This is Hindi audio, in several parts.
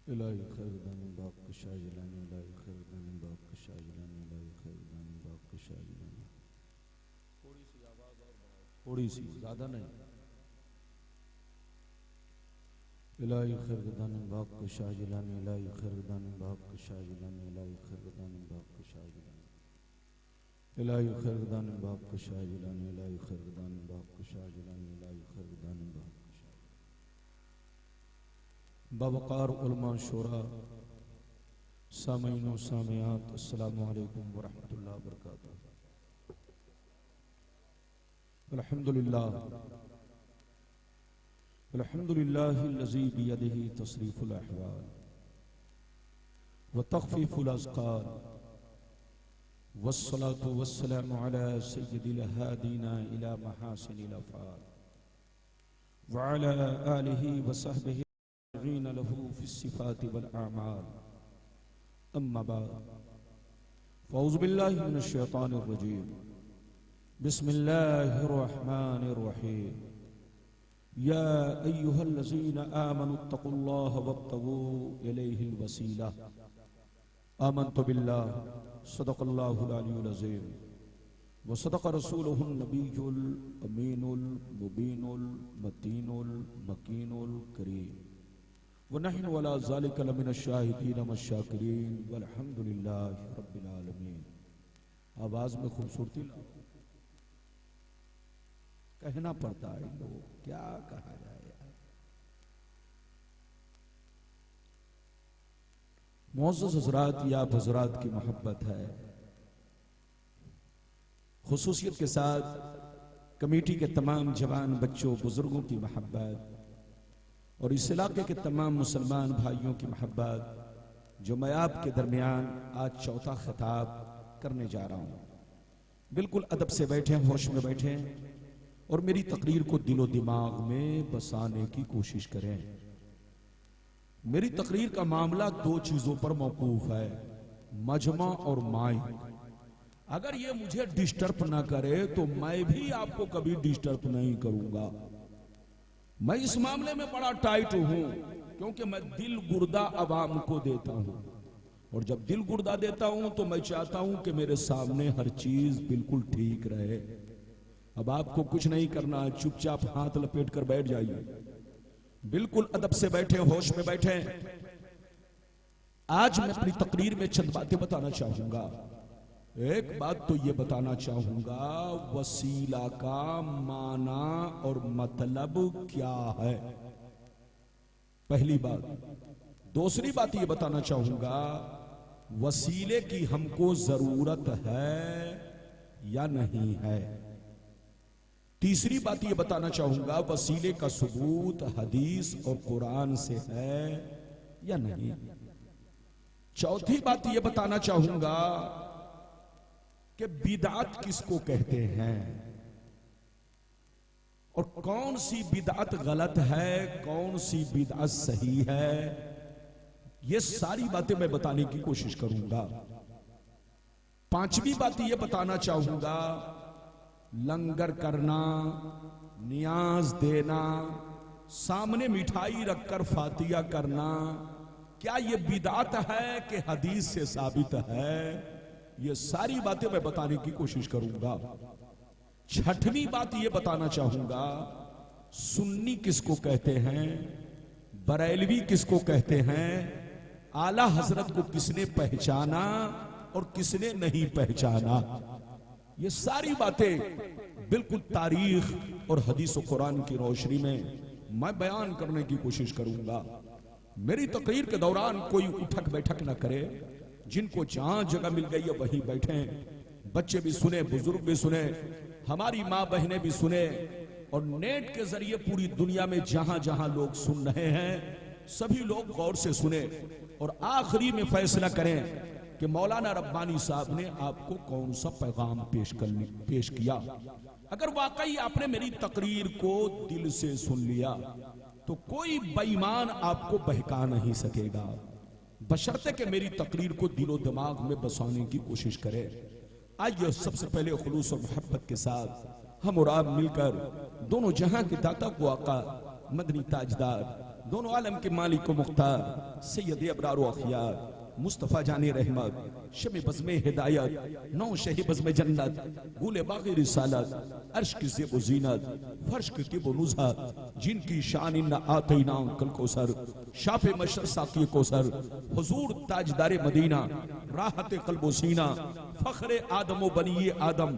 इलाही खैरदानी बाप के शाहजलानी इलाही खैरदानी बाप के शाहजलानी इलाही खैरदानी बाप के शाहजलानी। थोड़ी सी आवाज और बढ़ाओ, थोड़ी सी, ज्यादा नहीं। इलाही खैरदानी बाप के शाहजलानी इलाही खैरदानी बाप के शाहजलानी इलाही खैरदानी बाप के शाहजलानी इलाही खैरदानी बाप के शाहजलानी इलाही खैरदानी बाप के शाहजलानी इलाही खैरदानी बाप के बावकार उलमा शोरा सामीन व सामियात अस्सलामु अलैकुम व रहमतुल्लाहि व बरकातुहू। अल्हम्दुलिल्लाह अल्हम्दुलिल्लाहिल्लज़ी बियदिही तसरीफुल अहवाल व तख़फ़ीफ़ुल अज़क़ाल वस्सलातु वस्सलामु अला सय्यिदिल हादीना इला महासिनिल अफ़आल व अला आलिहि व सहबिहि लहू फिस्सिफ़ाति वल आमाल। अम्मा बाद फ़अऊज़ु बिल्लाहि मिनश शैतानिर रजीम। बिस्मिल्लाहिर रहमानिर रहीम। या अय्युहल्लज़ीना आमनुत्तक़ुल्लाह वब्तगू इलैहिल वसीला। आमन्तु बिल्लाह सदक़ल्लाहुल अलियुल अज़ीम व सदक़ रसूलुहुन नबियुल अमीनुल मुबीनुल मतीनुल मकीनुल करीम व नहनु अला ज़ालिका लमिनश शाहिदीन वश्शाकिरीन वल्हम्दुलिल्लाहि रब्बिल आलमीन। आवाज में खूबसूरती लाओ, कहना पड़ता है लोग, क्या कहा जाए यार। मुअज़्ज़ज़ हज़रात, या हज़रात की मोहब्बत है, खुसूसियत के साथ कमेटी के तमाम जवान बच्चों बुजुर्गों की मोहब्बत और इस इलाके के तमाम मुसलमान भाइयों की मोहब्बत, जो मैं आपके दरमियान आज चौथा खिताब करने जा रहा हूं। बिल्कुल अदब से बैठे, होश में बैठे और मेरी तकरीर को दिलो दिमाग में बसाने की कोशिश करें। मेरी तकरीर का मामला दो चीजों पर मौकूफ है, मजमा और माइक। अगर ये मुझे डिस्टर्ब ना करे तो मैं भी आपको कभी डिस्टर्ब नहीं करूंगा। मैं इस मामले में बड़ा टाइट हूं, क्योंकि मैं दिल गुर्दा अवाम को देता हूं, और जब दिल गुर्दा देता हूं तो मैं चाहता हूं कि मेरे सामने हर चीज बिल्कुल ठीक रहे। अब आपको कुछ नहीं करना है, चुपचाप हाथ लपेट कर बैठ जाइए, बिल्कुल अदब से बैठे, होश में बैठे। आज मैं अपनी तकरीर में चंद बातें बताना चाहूंगा। एक बात तो ये बताना चाहूंगा, वसीला का माना और मतलब क्या है, पहली बात। दूसरी बात ये बताना चाहूंगा, वसीले की हमको जरूरत है या नहीं है। तीसरी बात ये बताना चाहूंगा, वसीले का सबूत हदीस और कुरान से है या नहीं। चौथी बात ये बताना चाहूंगा कि बिदअत किसको कहते हैं और कौन सी बिदअत गलत है, कौन सी बिदअत सही है। ये सारी बातें मैं बताने की कोशिश करूंगा। पांचवी बात ये बताना चाहूंगा, लंगर करना, नियाज देना, सामने मिठाई रखकर फातिया करना, क्या ये बिदअत है कि हदीस से साबित है। ये सारी बातें मैं बताने की कोशिश करूंगा। छठवीं बात ये बताना चाहूंगा, सुन्नी किसको कहते हैं, बरेलवी किसको कहते हैं, आला हजरत को किसने पहचाना और किसने नहीं पहचाना। ये सारी बातें बिल्कुल तारीख और हदीस और कुरान की रोशनी में मैं बयान करने की कोशिश करूंगा। मेरी तकरीर के दौरान कोई उठक बैठक न करे, जिनको जहां जगह मिल गई है वहीं बैठे, बच्चे भी सुने, बुजुर्ग भी सुने, हमारी माँ बहनें भी सुने, और नेट के जरिए पूरी दुनिया में जहां जहां लोग सुन रहे हैं सभी लोग गौर से सुने और आखिरी में फैसला करें कि मौलाना रब्बानी साहब ने आपको कौन सा पैगाम पेश किया। अगर वाकई आपने मेरी तकरीर को दिल से सुन लिया तो कोई बेईमान आपको बहका नहीं सकेगा, बशर्ते कि मेरी तकरीर को दिलो दिमाग में बसाने की कोशिश करें। आइए सबसे पहले खुलूस और मोहब्बत के साथ हम और आप मिलकर दोनों जहां के दाता को आका मदनी ताजदार दोनों आलम के मालिक व मुख्तार सैयद अबरार व अखियार मुस्तफ़ा जाने रहमत शमे बज़्मे हिदायत नौ शही बज़्मे जन्नत गुले बाग़ी रिसालत अर्श की ज़ेब व ज़ीनत फर्श की तिब व नुज़हत जिनकी शान इन्ना आतैना कल कौसर शाफ़े मशर साक़ी कौसर हुज़ूर ताजदारे मदीना राहत क़ल्ब व सीना फ़ख्रे आदम व बनी आदम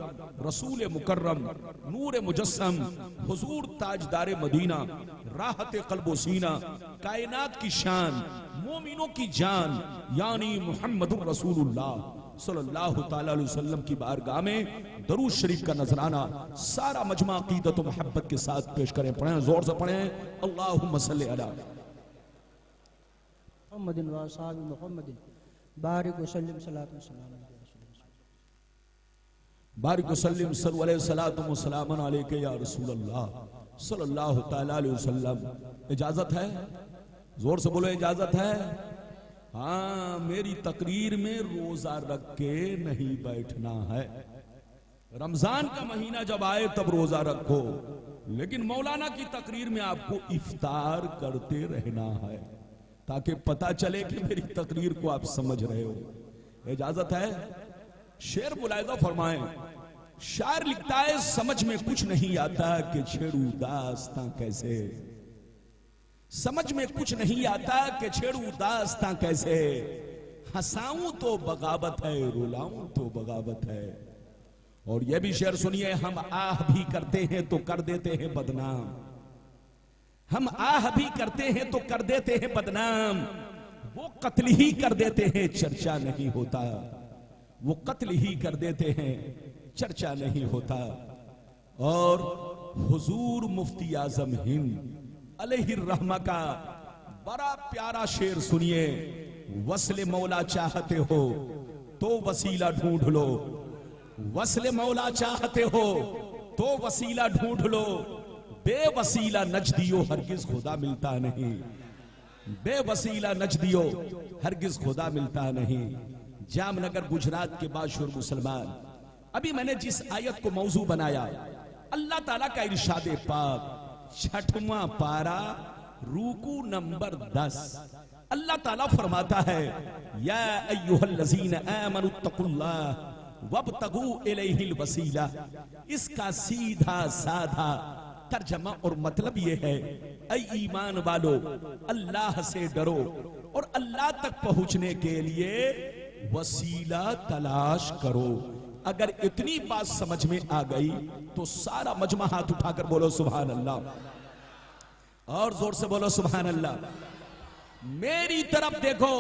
रसूल मुकर्रम नूर मुजस्सम हुज़ूर ताजदारे मदीना राहत क़ल्ब व सीना कायनात की शान मोमिनों की जान यानी मुहम्मदुर रसूलुल्लाह सल्लल्लाहु ताला अलैहि वसल्लम की बारगाह में दरूद शरीफ का नजराना सारा मजमा अक़ीदत व मोहब्बत के साथ पेश करें। पढ़ें, जोर से पढ़ें। अल्लाहुम्मा सल्लि अला मुहम्मदिन व असहाबि मुहम्मदिन बारिक व सल्लिम सलातु सलाम बारिक व सल्लिम सल्लल्लाहु अलैहि सलातु व सलामन अलैका या रसूलल्लाह सल्लल्लाहु ताला अलैहि वसल्लम। इजाजत है? जोर से बोलो, इजाजत है? हाँ, मेरी तकरीर में रोजा रख के नहीं बैठना है। रमजान का महीना जब आए तब रोजा रखो, लेकिन मौलाना की तकरीर में आपको इफ्तार करते रहना है ताकि पता चले कि मेरी तकरीर को आप समझ रहे हो। इजाजत है? शेर मुलाहिजा फरमाएं। शायर लिखता है, समझ में कुछ नहीं आता कि छेड़ू दास्तां कैसे, समझ में कुछ नहीं आता कि छेड़ू दास्तां कैसे, हंसाऊं तो बगावत है, रुलाऊं तो बगावत है। और यह भी शेर सुनिए, हम आह भी करते हैं तो कर देते हैं बदनाम, हम आह भी करते हैं तो कर देते हैं बदनाम, वो कत्ल ही कर देते हैं चर्चा नहीं होता, वो कत्ल ही कर देते हैं चर्चा नहीं होता। और हुजूर मुफ्ती आजम हिंद अलैहिर्रहमा का बड़ा प्यारा शेर सुनिए, वस्ले मौला चाहते हो तो वसीला ढूंढ लो, वस्ले मौला चाहते हो तो वसीला ढूंढ लो, बेवसीला नजदियो हरगिज खुदा मिलता नहीं, बेवसीला नजदियो हरगिज खुदा मिलता नहीं। जामनगर गुजरात के बाशूर मुसलमान, अभी मैंने जिस आयत को मौजू बनाया, अल्लाह ताला का इरशाद पाक 6वां पारा रूकू नंबर 10, अल्लाह ताला फरमाता है, या अय्युहल्लज़ीना आमनुत्तकुल्लाह वब्तगू इलैहिल वसीला। इसका सीधा साधा तर्जमा और मतलब ये है, ऐ ईमान वालो अल्लाह से डरो और अल्लाह तक पहुंचने के लिए वसीला तलाश करो। अगर इतनी बात समझ में आ गई तो सारा मजमा हाथ उठाकर बोलो सुभान अल्लाह, और जोर से बोलो सुभान अल्लाह। मेरी तरफ देखो,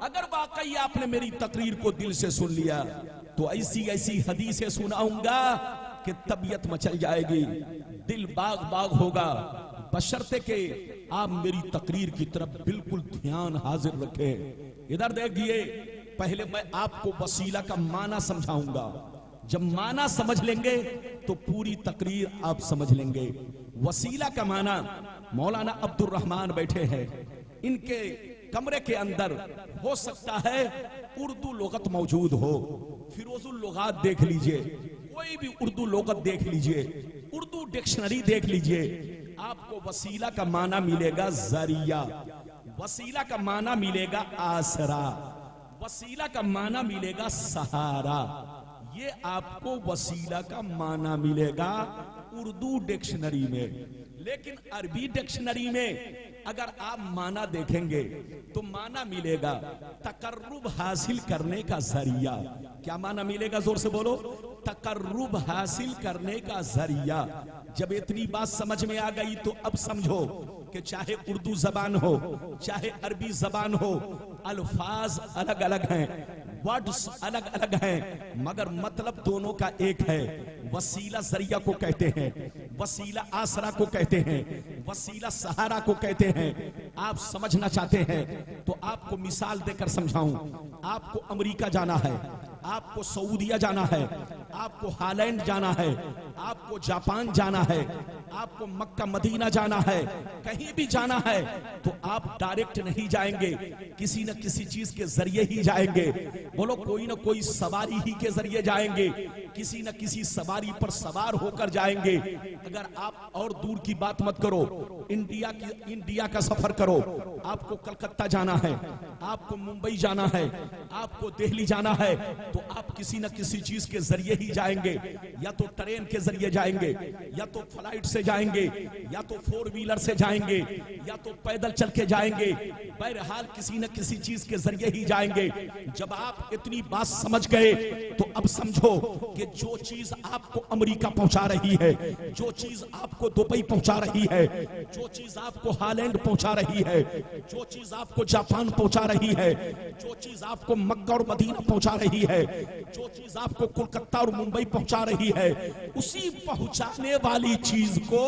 अगर वाकई आपने मेरी तकरीर को दिल से सुन लिया तो ऐसी ऐसी हदीसें सुनाऊंगा कि तबीयत मचल जाएगी, दिल बाग बाग होगा, बशर्ते के आप मेरी तकरीर की तरफ बिल्कुल ध्यान हाजिर रखें। इधर देखिए, पहले मैं आपको वसीला का माना समझाऊंगा, जब माना समझ लेंगे तो पूरी तकरीर आप समझ लेंगे। वसीला का माना, मौलाना अब्दुल रहमान बैठे हैं, इनके कमरे के अंदर हो सकता है उर्दू लुगत मौजूद हो, फिरोजुल लुगात देख लीजिए, कोई भी उर्दू लुगत देख लीजिए, उर्दू डिक्शनरी देख लीजिए, आपको वसीला का माना मिलेगा जरिया, वसीला का माना मिलेगा आसरा, वसीला का माना मिलेगा सहारा। ये आपको वसीला का माना मिलेगा उर्दू डिक्शनरी में। लेकिन अरबी डिक्शनरी में अगर आप माना देखेंगे तो माना मिलेगा तकर्रुब हासिल करने का जरिया। क्या माना मिलेगा? जोर से बोलो। तकर्रुब हासिल करने का जरिया। जब इतनी बात समझ में आ गई तो अब समझो कि चाहे उर्दू जबान हो चाहे अरबी जबान हो, अल्फाज अलग अलग हैं, वर्ड्स अलग अलग हैं, मगर मतलब दोनों का एक है। वसीला जरिया को कहते हैं, वसीला आसरा को कहते हैं, वसीला सहारा को कहते हैं। आप समझना चाहते हैं तो आपको मिसाल देकर समझाऊं। आपको अमेरिका जाना है, आपको सऊदिया जाना है, आपको हालैंड जाना है, आपको जापान जाना है, आपको मक्का मदीना जाना है, कहीं भी जाना है तो आप डायरेक्ट नहीं जाएंगे, किसी न किसी चीज के जरिए ही जाएंगे। बोलो, कोई ना कोई सवारी ही के जरिए जाएंगे। किसी न किसी सवारी पर सवार होकर जाएंगे। अगर आप और दूर की बात मत करो, इंडिया का सफर करो, आपको कलकत्ता जाना है, आपको मुंबई जाना है, आपको दिल्ली जाना है, तो आप किसी न किसी चीज के जरिए ही जाएंगे। या तो ट्रेन के जरिए जाएंगे, या तो फ्लाइट से जाएंगे, या तो 4 व्हीलर से जाएंगे, या तो पैदल चल के जाएंगे। बहरहाल किसी न किसी चीज के जरिए ही जाएंगे। जब आप इतनी बात समझ गए तो अब समझो कि जो चीज आपको अमेरिका पहुंचा रही है, जो चीज आपको दुबई पहुंचा रही है, जो चीज आपको हॉलैंड पहुंचा रही है, जो चीज आपको जापान पहुंचा रही है, जो चीज आपको मक्का और मदीना पहुंचा रही है, जो चीज आपको कोलकाता और मुंबई पहुंचा रही है, उसी पहुंचाने वाली चीज को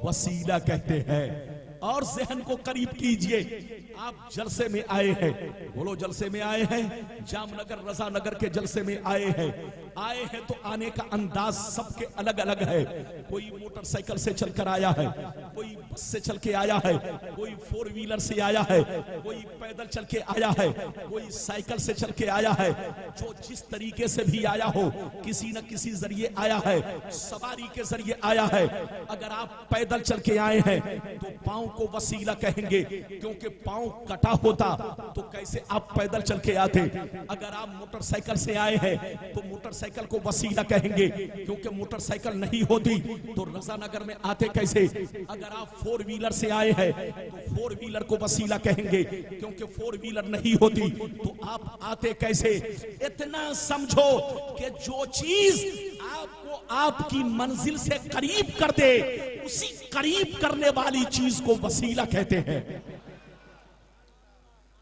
वसीला कहते हैं। और जहन को करीब कीजिए। आप जलसे में आए हैं, बोलो जलसे में आए हैं, जामनगर रजा नगर के जलसे में आए हैं तो आने का अंदाज सबके अलग अलग है। कोई मोटरसाइकिल से चलकर आया है, कोई बस से चल के आया है, कोई 4 व्हीलर से आया है, कोई पैदल चल के आया है, कोई साइकिल से चल के आया है। जो जिस तरीके से भी आया हो, किसी न किसी जरिए आया है, सवारी के जरिए आया है। अगर आप पैदल चल के आए हैं तो पांव को वसीला कहेंगे, क्योंकि पांव कटा होता तो कैसे आप पैदल चल के आते। अगर आप मोटरसाइकिल से आए हैं तो मोटरसाइकिल को वसीला कहेंगे, क्योंकि मोटरसाइकिल नहीं होती तो रजा नगर में आते कैसे। अगर आप 4 व्हीलर से आए हैं तो 4 व्हीलर को वसीला कहेंगे, क्योंकि 4 व्हीलर नहीं होती तो आप आते कैसे। इतना समझो कि जो चीज आपको आपकी मंजिल से करीब कर दे, उसी करीब करने वाली चीज को वसीला कहते हैं।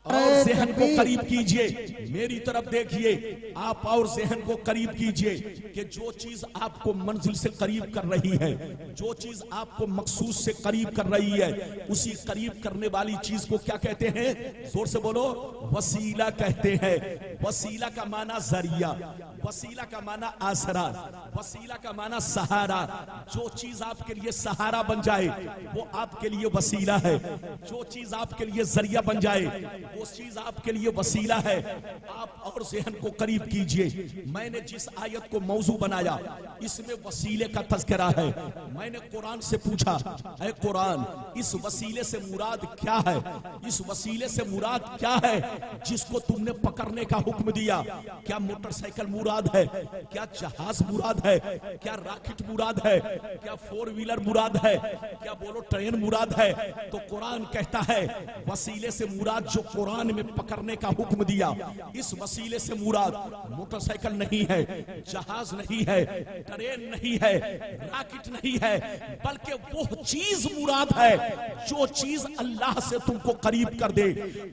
और जहन को करीब कीजिए, मेरी तरफ देखिए आप, और जहन को करीब कीजिए कि जो चीज आपको मंजिल से करीब कर रही है, जो चीज आपको मकसूद से करीब कर रही है, उसी करीब करने वाली चीज को क्या कहते हैं? जोर से बोलो, वसीला कहते हैं। वसीला का माना जरिया, वसीला का माना आसरा, वसीला का माना सहारा। जो चीज आपके लिए सहारा बन जाए वो आपके लिए वसीला है। जो चीज आपके लिए जरिया बन जाए वो चीज आपके लिए वसीला है। आप और ज़हन को करीब कीजिए। मैंने जिस आयत को मौजू बनाया इसमें वसीले का तज़किरा है। मैंने कुरान से पूछा, ऐ कुरान, इस वसीले से मुराद क्या है? इस वसीले से मुराद क्या है जिसको तुमने पकड़ने का हुक्म दिया? क्या मोटरसाइकिल मुराद है? क्या जहाज मुराद है? क्या रॉकेट मुराद है? क्या 4 व्हीलर मुराद है? क्या बोलो ट्रेन मुराद है? तो कुरान कहता है वसीले से मुराद जो कुरान में पकड़ने का हुक्म दिया, इस वसीले से मुराद मोटरसाइकिल नहीं है, जहाज नहीं है, ट्रेन नहीं है, रॉकेट नहीं है, बल्कि वो चीज मुराद है जो चीज अल्लाह से तुमको करीब कर दे,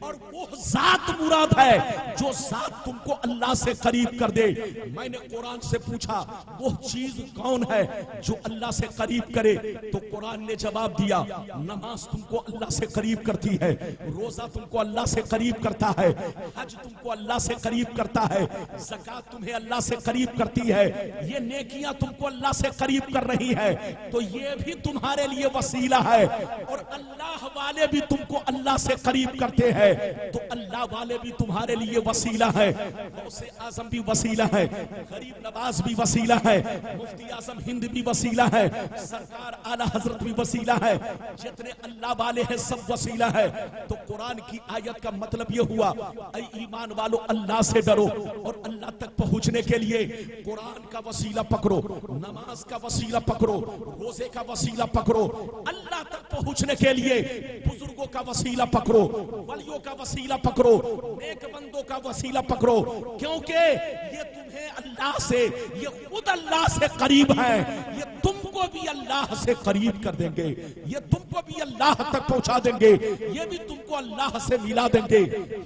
और वो जात मुराद है जो जात तुमको अल्लाह से करीब कर दे। मैंने कुरान से पूछा वो चीज कौन है जो अल्लाह से करीब करे? तो कुरान ने जवाब दिया, नमाज तुमको अल्लाह से करीब करती है, रोजा तुमको अल्लाह से करीब करता है, हज तुमको अल्लाह से करीब करता है, ज़कात तुम्हें अल्लाह से करीब करती है, ये नेकियां तुमको अल्लाह से करीब कर रही है, तो ये भी तुम्हारे लिए वसीला है। और अल्लाह वाले भी तुमको अल्लाह से करीब करते हैं, तो अल्लाह वाले भी तुम्हारे लिए वसीला है। गौसे आजम भी वसीला है, गरीब नवाज भी वसीला है, मुफ्ती आजम हिंद भी वसीला है, सरकार आला हजरत भी वसीला है, जितने अल्लाह वाले हैं सब वसीला है। तो कुरान की आयत का मतलब यह हुआ, ऐ ईमान वालों अल्लाह से डरो, और अल्लाह तक पहुंचने के लिए कुरान का वसीला पकड़ो, नमाज का वसीला पकड़ो, रोजे का वसीला पकड़ो, अल्लाह तक पहुंचने के लिए बुजुर्गों का वसीला पकड़ो, वलियों का वसीला पकड़ो, नेक बंदों का वसीला पकड़ो, क्योंकि ये तुम्हें अल्लाह से, ये खुद अल्लाह से करीब है, ये तुमको भी अल्लाह से करीब कर देंगे, ये तुमको भी अल्लाह तक पहुंचा देंगे, ये भी तुमको अल्लाह से मिला देंगे।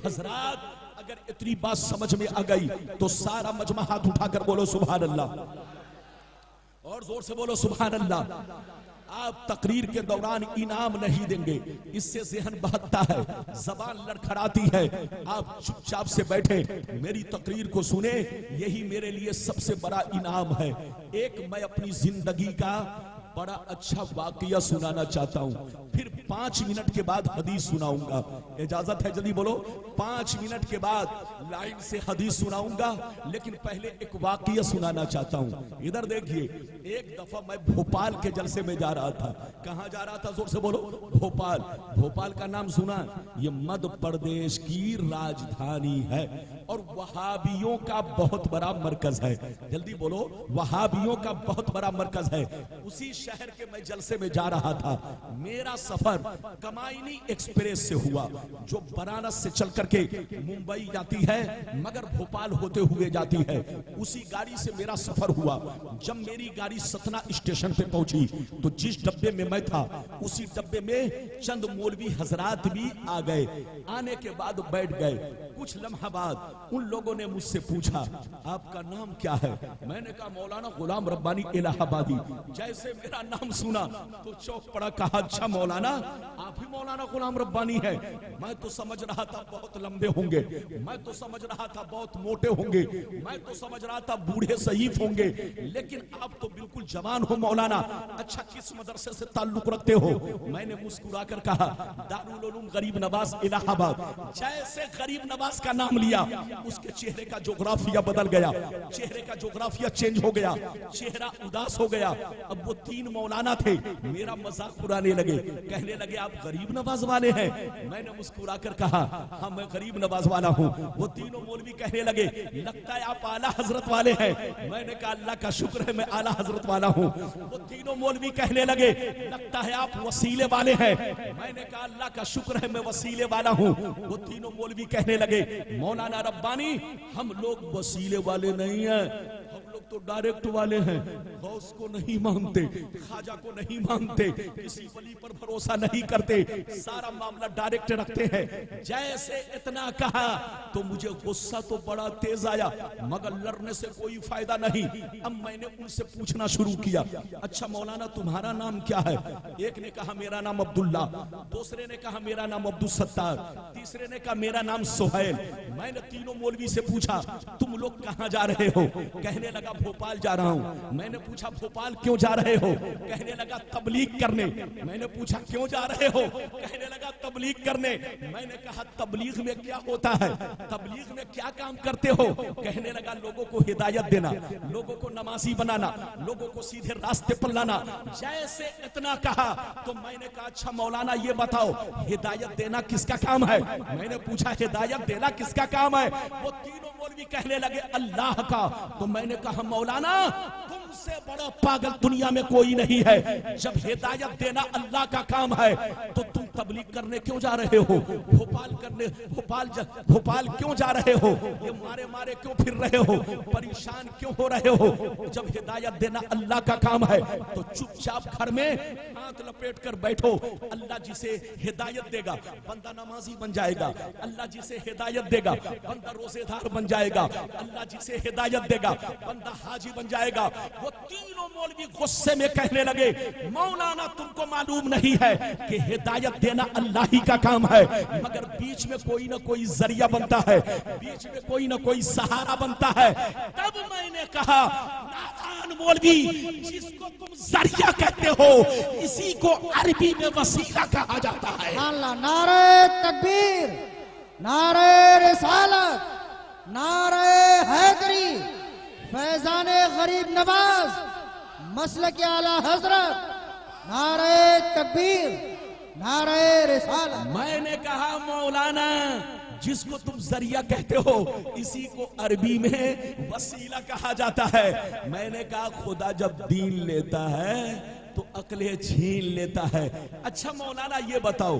हजरात, अगर इतनी बात समझ में आ गई तो सारा मजमा हाथ उठाकर बोलो सुभान अल्लाह, और जोर से बोलो सुभान अल्लाह। आप तकरीर के दौरान इनाम नहीं देंगे, इससे ज़हन बहकता है, जबान लड़खड़ाती है। आप चुपचाप से बैठे मेरी तकरीर को सुने, यही मेरे लिए सबसे बड़ा इनाम है। एक मैं अपनी जिंदगी का बड़ा अच्छा वाकया सुनाना चाहता हूं, फिर 5 मिनट के बाद हदीस सुनाऊंगा। इजाजत है? जल्दी बोलो। 5 मिनट के बाद लाइन से हदीस सुनाऊंगा, लेकिन पहले एक वाकया सुनाना चाहता हूं। इधर देखिए, एक दफा मैं भोपाल के जलसे में जा रहा था। कहां जा रहा था? जोर से बोलो। भोपाल। भोपाल का नाम सुना? ये मध्य प्रदेश की राजधानी है और वहाबियों का बहुत बड़ा मरकज है। जल्दी बोलो। वहाबियों का बहुत बड़ा मरकज है। उसी शहर के मैं जलसे में जा रहा था। मेरा सफर कमायनी एक्सप्रेस से हुआ, जो बनारस से चल करके मुंबई जाती है मगर भोपाल होते हुए जाती है। उसी गाड़ी से मेरा सफर हुआ। जब मेरी गाड़ी सतना स्टेशन पे पहुंची तो जिस डब्बे में मैं था उसी डब्बे में चंद मौलवी हजरात भी आ गए। आने के बाद बैठ गए। कुछ लम्हा बाद उन लोगों ने मुझसे पूछा, आपका नाम क्या है? मैंने कहा मौलाना गुलाम रब्बानी इलाहाबादी। जैसे मेरा नाम सुना तो चौंक पड़ा। कहा, अच्छा मौलाना, आप ही मौलाना गुलाम रब्बानी है? मैं तो समझ रहा था बहुत लंबे होंगे, मैं तो समझ रहा था बहुत मोटे होंगे, मैं तो समझ रहा था बूढ़े सहीफ होंगे, लेकिन आप तो बिल्कुल जवान हो मौलाना। अच्छा, किस मदरसे से ताल्लुक रखते हो? मैंने मुस्कुरा कर कहा, दारुल उलूम गरीब नवाज इलाहाबाद। जैसे गरीब नवाज का नाम लिया, उसके चेहरे का जोग्राफिया बदल गया, चेहरे का जोग्राफिया चेंज हो गया, चेहरा उदास हो गया। अब वो 3 मौलाना थे, मेरा मजाक उड़ाने लगे, कहने लगे आप गरीब नवाज वाले हैं? मैंने मुस्कुरा कर कहा, हाँ मैं गरीब नवाज वाला हूँ। वो तीनों मौलवी कहने लगे, लगता है आप आला हजरत वाले हैं। मैंने कहा अल्लाह का शुक्र है मैं आला हजरत वाला हूँ। वो तीनों मौलवी कहने लगे, लगता है आप वसीले वाले हैं। मैंने कहा अल्लाह का शुक्र है मैं वसीले वाला हूँ। वो तीनों मौलवी कहने लगे, मौलाना रब्बानी हम लोग वसीले वाले नहीं हैं, हम लोग तो डायरेक्ट वाले हैं। गौस को नहीं मानते, खाजा को नहीं मानते, किसी वली पर भरोसा नहीं करते, सारा मामला डायरेक्ट रखते हैं। जैसे इतना कहा तो मुझे गुस्सा तो बड़ा तेज आया, मगर लड़ने से कोई फायदा नहीं। अब मैंने उनसे पूछना शुरू किया, अच्छा मौलाना तुम्हारा नाम क्या है? एक ने कहा मेरा नाम अब्दुल्ला, दूसरे ने कहा मेरा नाम अब्दुल सत्तार, तीसरे ने कहा मेरा नाम सोहेल। मैंने तीनों मौलवी से पूछा, तुम लोग कहां जा रहे हो? कहने लगा भोपाल जा रहा हूं। मैंने पूछा भोपाल क्यों जा रहे हो? कहने लगा तबलीग करने। मैंने पूछा क्यों जा रहे हो? कहने लगा तबलीग करने। मैंने कहा तबलीग में क्या होता है? तबलीग में क्या काम करते हो? कहने लगा लोगों को हिदायत देना, लोगों को नमाजी बनाना, लोगों को सीधे रास्ते पर लाना। जैसे इतना कहा तो मैंने कहा अच्छा मौलाना ये बताओ हिदायत देना किसका काम है? मैंने पूछा हिदायत देना किसका काम है? वो तीनों मौलवी कहने लगे अल्लाह का। तो मैंने कहा मौलाना तुमसे बड़ा पागल दुनिया में कोई नहीं है। जब हिदायत देना अल्लाह का काम है तो तुम तबलीग करने क्यों जा रहे हो? भोपाल करने भोपाल क्यों जा रहे हो? ये मारे मारे क्यों फिर रहे हो? परेशान क्यों हो रहे हो? जब हिदायत देना अल्लाह का काम है तो चुपचाप घर में हाथ लपेट कर बैठो। अल्लाह जिसे हिदायत देगा बंदा नमाजी बन जाएगा, अल्लाह जिसे हिदायत देगा बंदा रोजेदार बन जाएगा, अल्लाह जिसे हिदायत देगा बंदा हाजी बन जाएगा। वो तीनों मौलवी गुस्से में कहने लगे मौलाना तुमको मालूम नहीं है कि हिदायत देना अल्लाह ही का काम है, मगर बीच में कोई ना कोई जरिया बनता है, बीच में कोई ना कोई सहारा बनता है। तब मैंने कहा नादान मौलवी, जिसको तुम जरिया कहते हो इसी को अरबी में वसीला कहा जाता है। अल्लाह, नारे तकबीर, नारे रिसालत, नारे हैदरी, फैजाने गरीब नवाज, मसलक आला हजरत, नारे तकबीर, नारे रिसालत। मैंने कहा मौलाना जिसको तुम जरिया कहते हो इसी को अरबी में वसीला कहा जाता है। मैंने कहा खुदा जब दीन लेता है तो अकले छीन लेता है। अच्छा मौलाना ये बताओ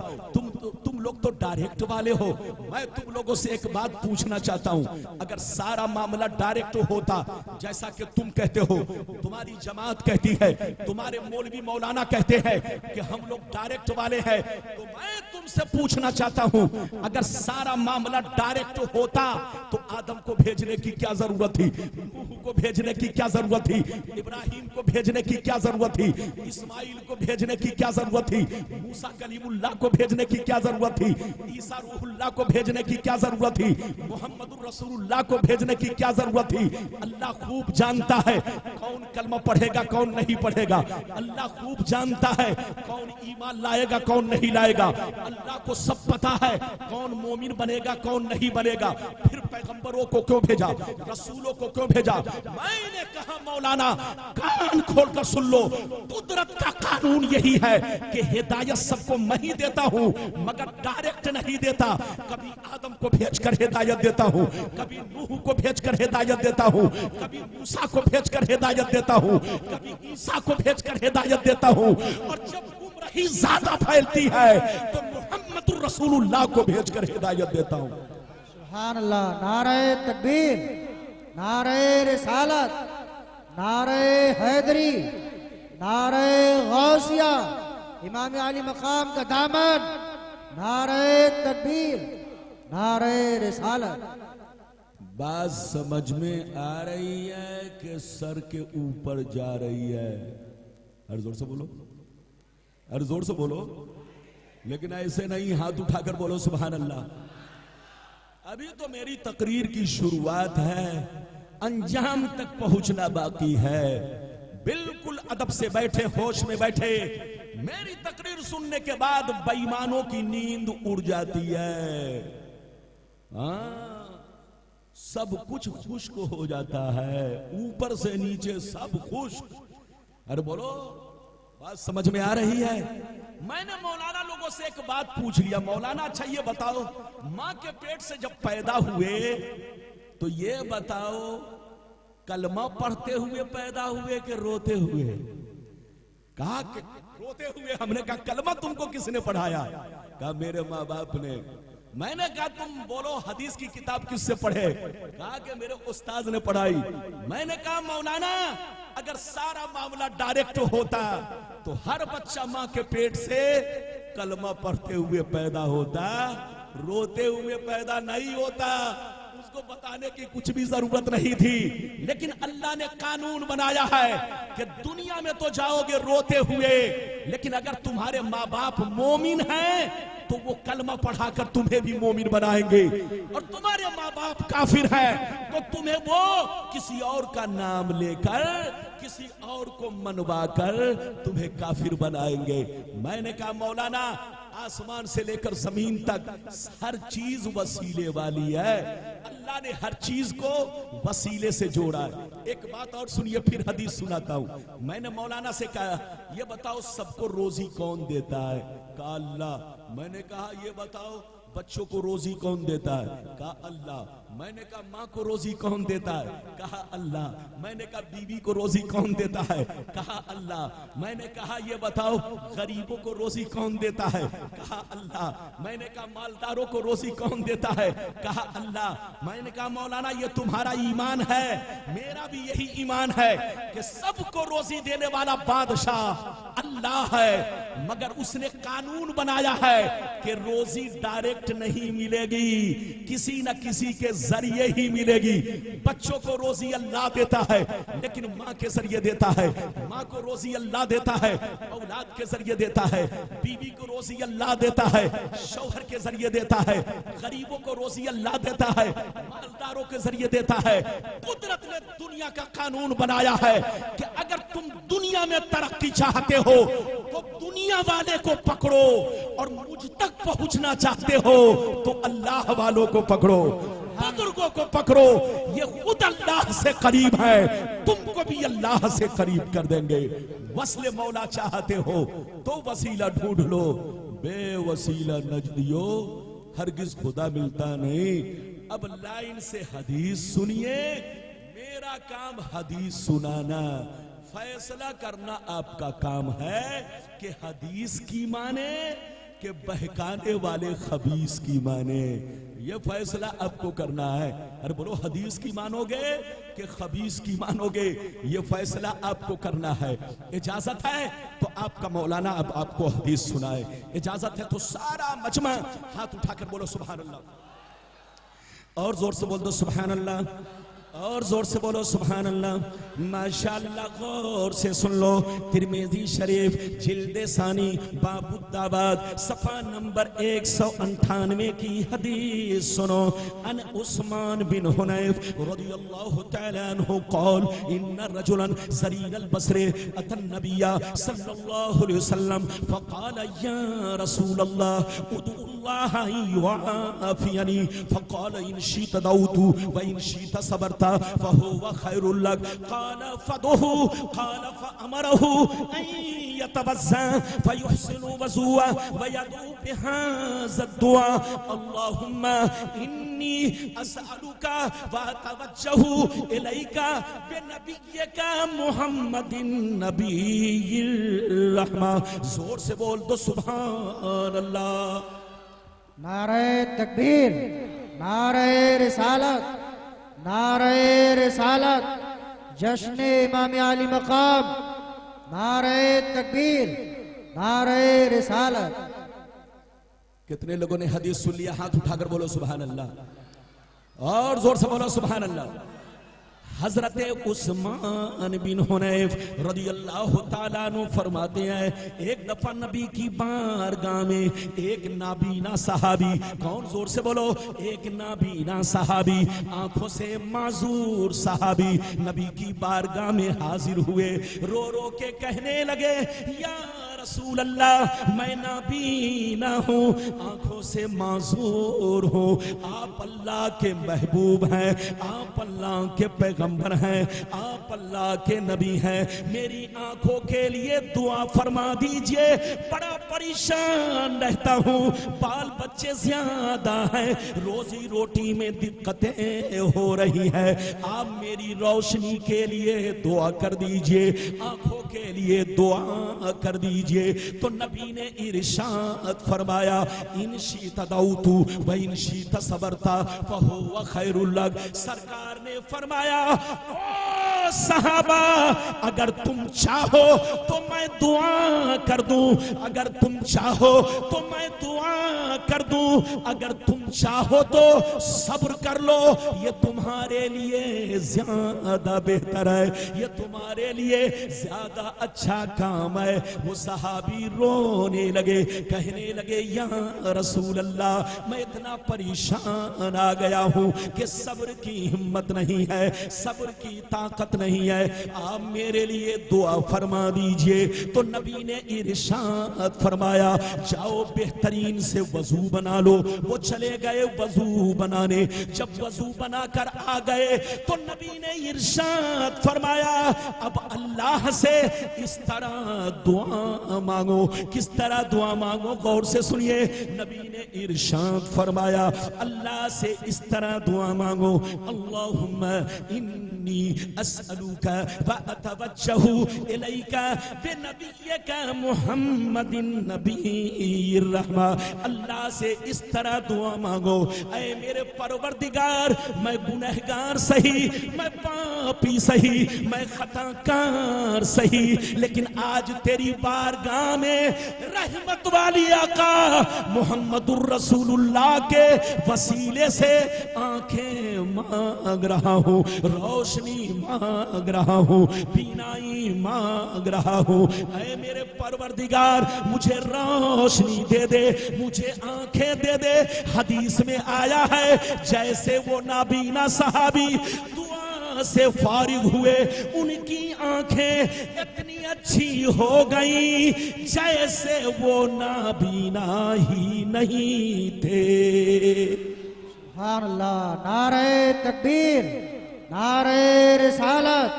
तुम लोग तो डायरेक्ट वाले हो, मैं तुम लोगों से एक बात पूछना चाहता हूं, अगर सारा मामला डायरेक्ट होता जैसा कि तुम कहते हो, तुम्हारी जमात कहती है, तुम्हारे मौलवी मौलाना कहते हैं कि हम लोग डायरेक्ट वाले हैं, तो मैं तुमसे पूछना चाहता हूं अगर सारा मामला डायरेक्ट होता तो आदम को भेजने की क्या जरूरत थी, नूह को भेजने की क्या जरूरत थी, इब्राहिम को भेजने की क्या जरूरत थी, इस्माइल को भेजने की क्या जरूरत थी, मूसा कलीमुल्लाह को भेजने की क्या जरूरत थी, ईसा रूहुल्लाह को भेजने की क्या जरूरत थी, मोहम्मदुर रसूलुल्लाह को भेजने की क्या जरूरत थी। अल्लाह खूब जानता है कौन कलमा पढ़ेगा कौन नहीं पढ़ेगा, अल्लाह खूब जानता है कौन ईमान लाएगा कौन नहीं लाएगा, अल्लाह को सब पता है कौन मोमिन बनेगा कौन नहीं बनेगा। फिर पैगंबरों को क्यों भेजा, रसूलों को क्यों भेजा। मैंने कहा मौलाना कान खोलकर सुन लो, कुदरत का कानून यही है कि हिदायत सबको मैं ही देता हूं मगर डायरेक्ट नहीं देता। कभी आदम को भेजकर हिदायत देता हूं, कभी नूह को भेजकर हिदायत देता हूं, कभी मूसा को भेजकर हिदायत देता हूं, कभी ईसा को भेजकर हिदायत देता हूं, और जब गुमराही ज्यादा फैलती है तो मोहम्मदुर रसूलुल्लाह को भेजकर हिदायत देता हूं। सुभान अल्लाह। नारे तकबीर, नारे रिसालत, नारे हैदरी, नारे गौसिया, इमाम अली मकाम का दामन, नारे तकबीर, नारे रिसालत। बात समझ में आ रही है कि सर के ऊपर जा रही है। अरे जोर से बोलो, अरे जोर से बोलो, लेकिन ऐसे नहीं हाथ उठाकर बोलो सुभान अल्लाह। अभी तो मेरी तकरीर की शुरुआत है, अंजाम तक पहुंचना बाकी है। बिल्कुल अदब से बैठे, होश में बैठे। मेरी तकरीर सुनने के बाद बेईमानों की नींद उड़ जाती है। हाँ, सब कुछ खुश्क हो जाता है, ऊपर से नीचे सब खुश्क। अरे बोलो, बात समझ में आ रही है। मैंने मौलाना लोगों से एक बात पूछ लिया, मौलाना अच्छा ये बताओ, माँ के पेट से जब पैदा हुए तो ये बताओ कलमा पढ़ते हुए पैदा हुए कि रोते हुए? कहा कि रोते हुए। हमने कहा कलमा तुमको किसने पढ़ाया? कहा मेरे माँ बाप ने। मैंने कहा तुम बोलो हदीस की किताब किससे पढ़े? कहा कि मेरे उस्ताद ने पढ़ाई। मैंने कहा मौलाना अगर सारा मामला डायरेक्ट होता तो हर बच्चा माँ के पेट से कलमा पढ़ते हुए पैदा होता, रोते हुए पैदा नहीं होता। उसको बताने की कुछ भी जरूरत नहीं थी, लेकिन अल्लाह ने कानून बनाया है कि दुनिया में तो जाओगे रोते हुए, लेकिन अगर तुम्हारे माँ बाप मोमिन हैं तो वो कलमा पढ़ाकर तुम्हें भी मोमिन बनाएंगे, और तुम्हारे माँ बाप काफिर हैं तो तुम्हें वो किसी और का नाम लेकर किसी और को मनवाकर तुम्हें काफिर बनाएंगे। मैंने कहा मौलाना आसमान से लेकर जमीन तक हर चीज वसीले वाली है, अल्लाह ने हर चीज को वसीले से जोड़ा है। एक बात और सुनिए, फिर हदीस सुनाता हूं। मैंने मौलाना से कहा ये बताओ सबको रोजी कौन देता है? कहा अल्लाह। मैंने कहा ये बताओ बच्चों को रोजी कौन देता है? कहा अल्लाह। मैंने कहा माँ को रोजी कौन देता है? कहा अल्लाह। मैंने कहा बीवी को रोजी कौन देता है? कहा अल्लाह। मैंने कहा ये बताओ गरीबों को रोजी कौन देता है? कहा अल्लाह। मैंने कहा मालदारों को रोजी कौन देता है? कहा अल्लाह। मैंने कहा मौलाना ये तुम्हारा ईमान है, मेरा भी यही ईमान है कि सबको रोजी देने वाला बादशाह अल्लाह है, मगर उसने कानून बनाया है कि रोजी डायरेक्ट नहीं मिलेगी, किसी न किसी के जरिए ही मिलेगी। बच्चों को रोजी अल्लाह देता है लेकिन माँ के जरिए देता है, माँ को रोजी अल्लाह देता है औलाद के जरिए देता है, बीवी को रोजी अल्लाह देता है शौहर के जरिए देता है, गरीबों को रोजी अल्लाह देता है मालदारों के जरिए देता है। कुदरत ने दुनिया का कानून बनाया है कि अगर तुम दुनिया में तरक्की चाहते हो तो दुनिया वाले को पकड़ो, और मुझ तक पहुंचना चाहते हो तो अल्लाह वालों को पकड़ो, बुजुर्गों को पकड़ो। ये खुद अल्लाह से करीब है, तुमको भी अल्लाह से करीब कर देंगे। वस्ले मौला चाहते हो तो वसीला ढूंढ लो, बेवसीला नजदियो हरगिज खुदा मिलता नहीं। अब लाइन से हदीस सुनिए, मेरा काम हदीस सुनाना, फैसला करना आपका काम है कि हदीस की माने कि बहकाने वाले खबीस की माने। ये फैसला आपको करना है। अरे बोलो हदीस की मानोगे कि खबीस की मानोगे, ये फैसला आपको करना है। इजाजत है तो आपका मौलाना अब आपको हदीस सुनाए, इजाजत है तो सारा मजमा हाथ उठाकर बोलो सुभान अल्लाह। और जोर से बोल दो सुभान अल्लाह, और जोर से बोलो सुभान अल्लाह। माशाअल्लाह, गौर से सुन लो। तिरमिज़ी शरीफ जिल्दे सानी बाबुद्दाबाद सफ़ा नंबर 198 की हदीस सुनो। अन उस्मान बिन हुनैफ रज़ियल्लाहु तआला अन्हु क़ाल इन्ना रजुलन ज़रीनल बसरे अतन नबिय्या सल्लल्लाहु अलैहि वसल्लम फ़क़ाल या रसूलल्लाह उदुल्लाह युआफ़ियनी फ़क़ाल इन शि'त दऊतु व इन शि'त सबरता फहुवा खैरुल लक। क़ाल फदुहु क़ाल फअमरहु अन यतवज़्ज़ा फयुहसिनु वज़ूअ व यदू बिहाज़ा दुआ अल्लाहुम्मा इन्नी असअलुका व अतवज्जहु इलैका बिनबिय्यिका मुहम्मदिन नबिय्यिर रहमा। जोर से बोल दो सुभान अल्लाह। नारे तकबीर, नारे रिसालत, नारे रिसालत, जश्न इमाम आली मकाम, नारे तकबीर, नारे रिसालत। कितने लोगों ने हदीस सुन लिया? हाथ उठाकर बोलो सुभान अल्लाह, और जोर से बोलो सुभान अल्लाह। हजरत उस्मान बिन हुनैफ रज़ियल्लाहु ताला अन्हु फरमाते हैं, एक दफा नबी की बारगाह में एक नाबीना सहाबी, कौन? जोर से बोलो, एक नाबीना सहाबी, आंखों से माजूर सहाबी नबी की बारगाह में हाजिर हुए। रो रो के कहने लगे, या रसूल अल्लाह, मैं नाबीना हूँ, आंखों से माजूर हूँ, आप अल्लाह के महबूब हैं, आप अल्लाह के पैगंबर हैं, आप अल्लाह के नबी हैं, मेरी आंखों के लिए दुआ फरमा दीजिए, बड़ा परेशान रहता हूँ, बाल बच्चे ज्यादा हैं, रोजी रोटी में दिक्कतें हो रही है, आप मेरी रोशनी के लिए दुआ कर दीजिए, आंखों के लिए दुआ कर दीजिए। तो नबी ने इरशाद फरमाया, इन शीत दाऊतु व इन शीत सबरता फहुवा खैरुल लक। सरकार ने फरमाया, ओ सहाबा, अगर तुम चाहो तो मैं दुआ कर दूं, अगर तुम चाहो तो मैं दुआ कर दूं, अगर तुम चाहो तो सब्र कर लो, ये तुम्हारे लिए ज्यादा बेहतर है, ये तुम्हारे लिए ज्यादा अच्छा काम है। वो सहाबी रोने लगे, कहने लगे, या रसूल अल्लाह, मैं इतना परेशान आ गया हूँ कि सब्र की हिम्मत नहीं है, सब्र की ताकत नहीं है, आप मेरे लिए दुआ फरमा दीजिए। तो नबी ने इरशाद फरमाया, जाओ बेहतरीन से वजू बना लो। वो चले गए वजू बनाने, जब वजू बनाकर आ गए तो नबी ने इरशाद फरमाया, अब अल्लाह से इस तरह दुआ मांगो। किस तरह दुआ मांगो? गौर से सुनिए। नबी ने इरशाद फरमाया, अल्लाह से इस तरह दुआ मांगो, अल्लाहुम्मा इन्नी अस्अलुका व अतवज्जहु इलैका बिनबिय्यिका मुहम्मदिन नबिय्यिर रहमा। अल्लाह से इस तरह दुआ मांगो, ऐ मेरे परवरदिगार, मैं गुनहगार सही, मैं पापी सही, मैं खताकार सही, लेकिन आज तेरी बारगाह में रहमत वाली आका मुहम्मदुर रसूलुल्लाह के वसीले से आंखें मांग रहा हूँ, रोशनी मांग रहा हूँ, बीनाई मांग रहा हूँ। ऐ मेरे परवरदिगार, मुझे रोशनी दे दे, मुझे आंखें दे दे। हदीस में आया है, जैसे वो नाबीना सहाबी दुआ से फारिग हुए, उनकी आंखें इतनी अच्छी हो गई जैसे वो नाबीना ही नहीं थे। सुभान अल्लाह। नारे तकबीर, नारे रिसालत,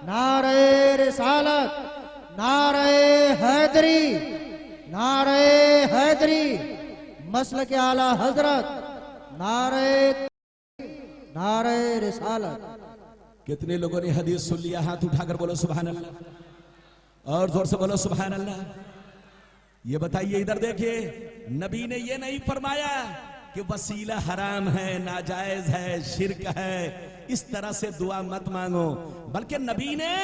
नारे रिसालत, नारे हैदरी, नारे हैदरी, मसल के आला हजरत, नारे, नारे रिसालत। कितने लोगों ने हदीस सुन लिया? हाथ उठाकर बोलो सुभान अल्लाह, और जोर से बोलो सुभान अल्लाह। ये बताइए, इधर देखिए, नबी ने ये नहीं फरमाया कि वसीला हराम है, नाजायज है, शिरक है, इस तरह से दुआ मत मांगो, बल्कि नबी ने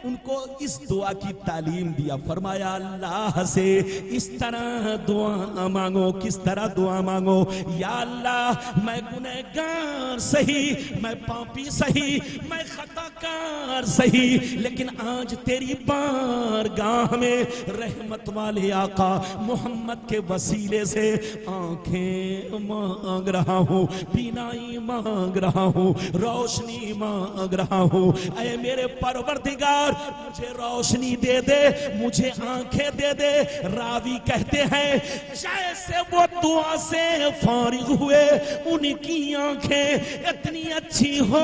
उनको इस दुआ की तालीम दिया। फरमाया अल्लाह से इस तरह दुआ मांगो। किस तरह दुआ मांगो? या अल्लाह मैं गुनहगार सही, मैं पापी सही, मैं खताकार सही, लेकिन आज तेरी बारगाह में रहमत वाले आका मोहम्मद के वसीले से आंखें मांग रहा हूँ, बीनाई मांग रहा हूँ, रोशनी मांग रहा हूँ। ऐ मेरे परवरदिगार मुझे रोशनी दे दे, मुझे आंखें दे दे। रावी कहते हैं जैसे वो दुआ से फारिग हुए उनकी आंखें इतनी अच्छी हो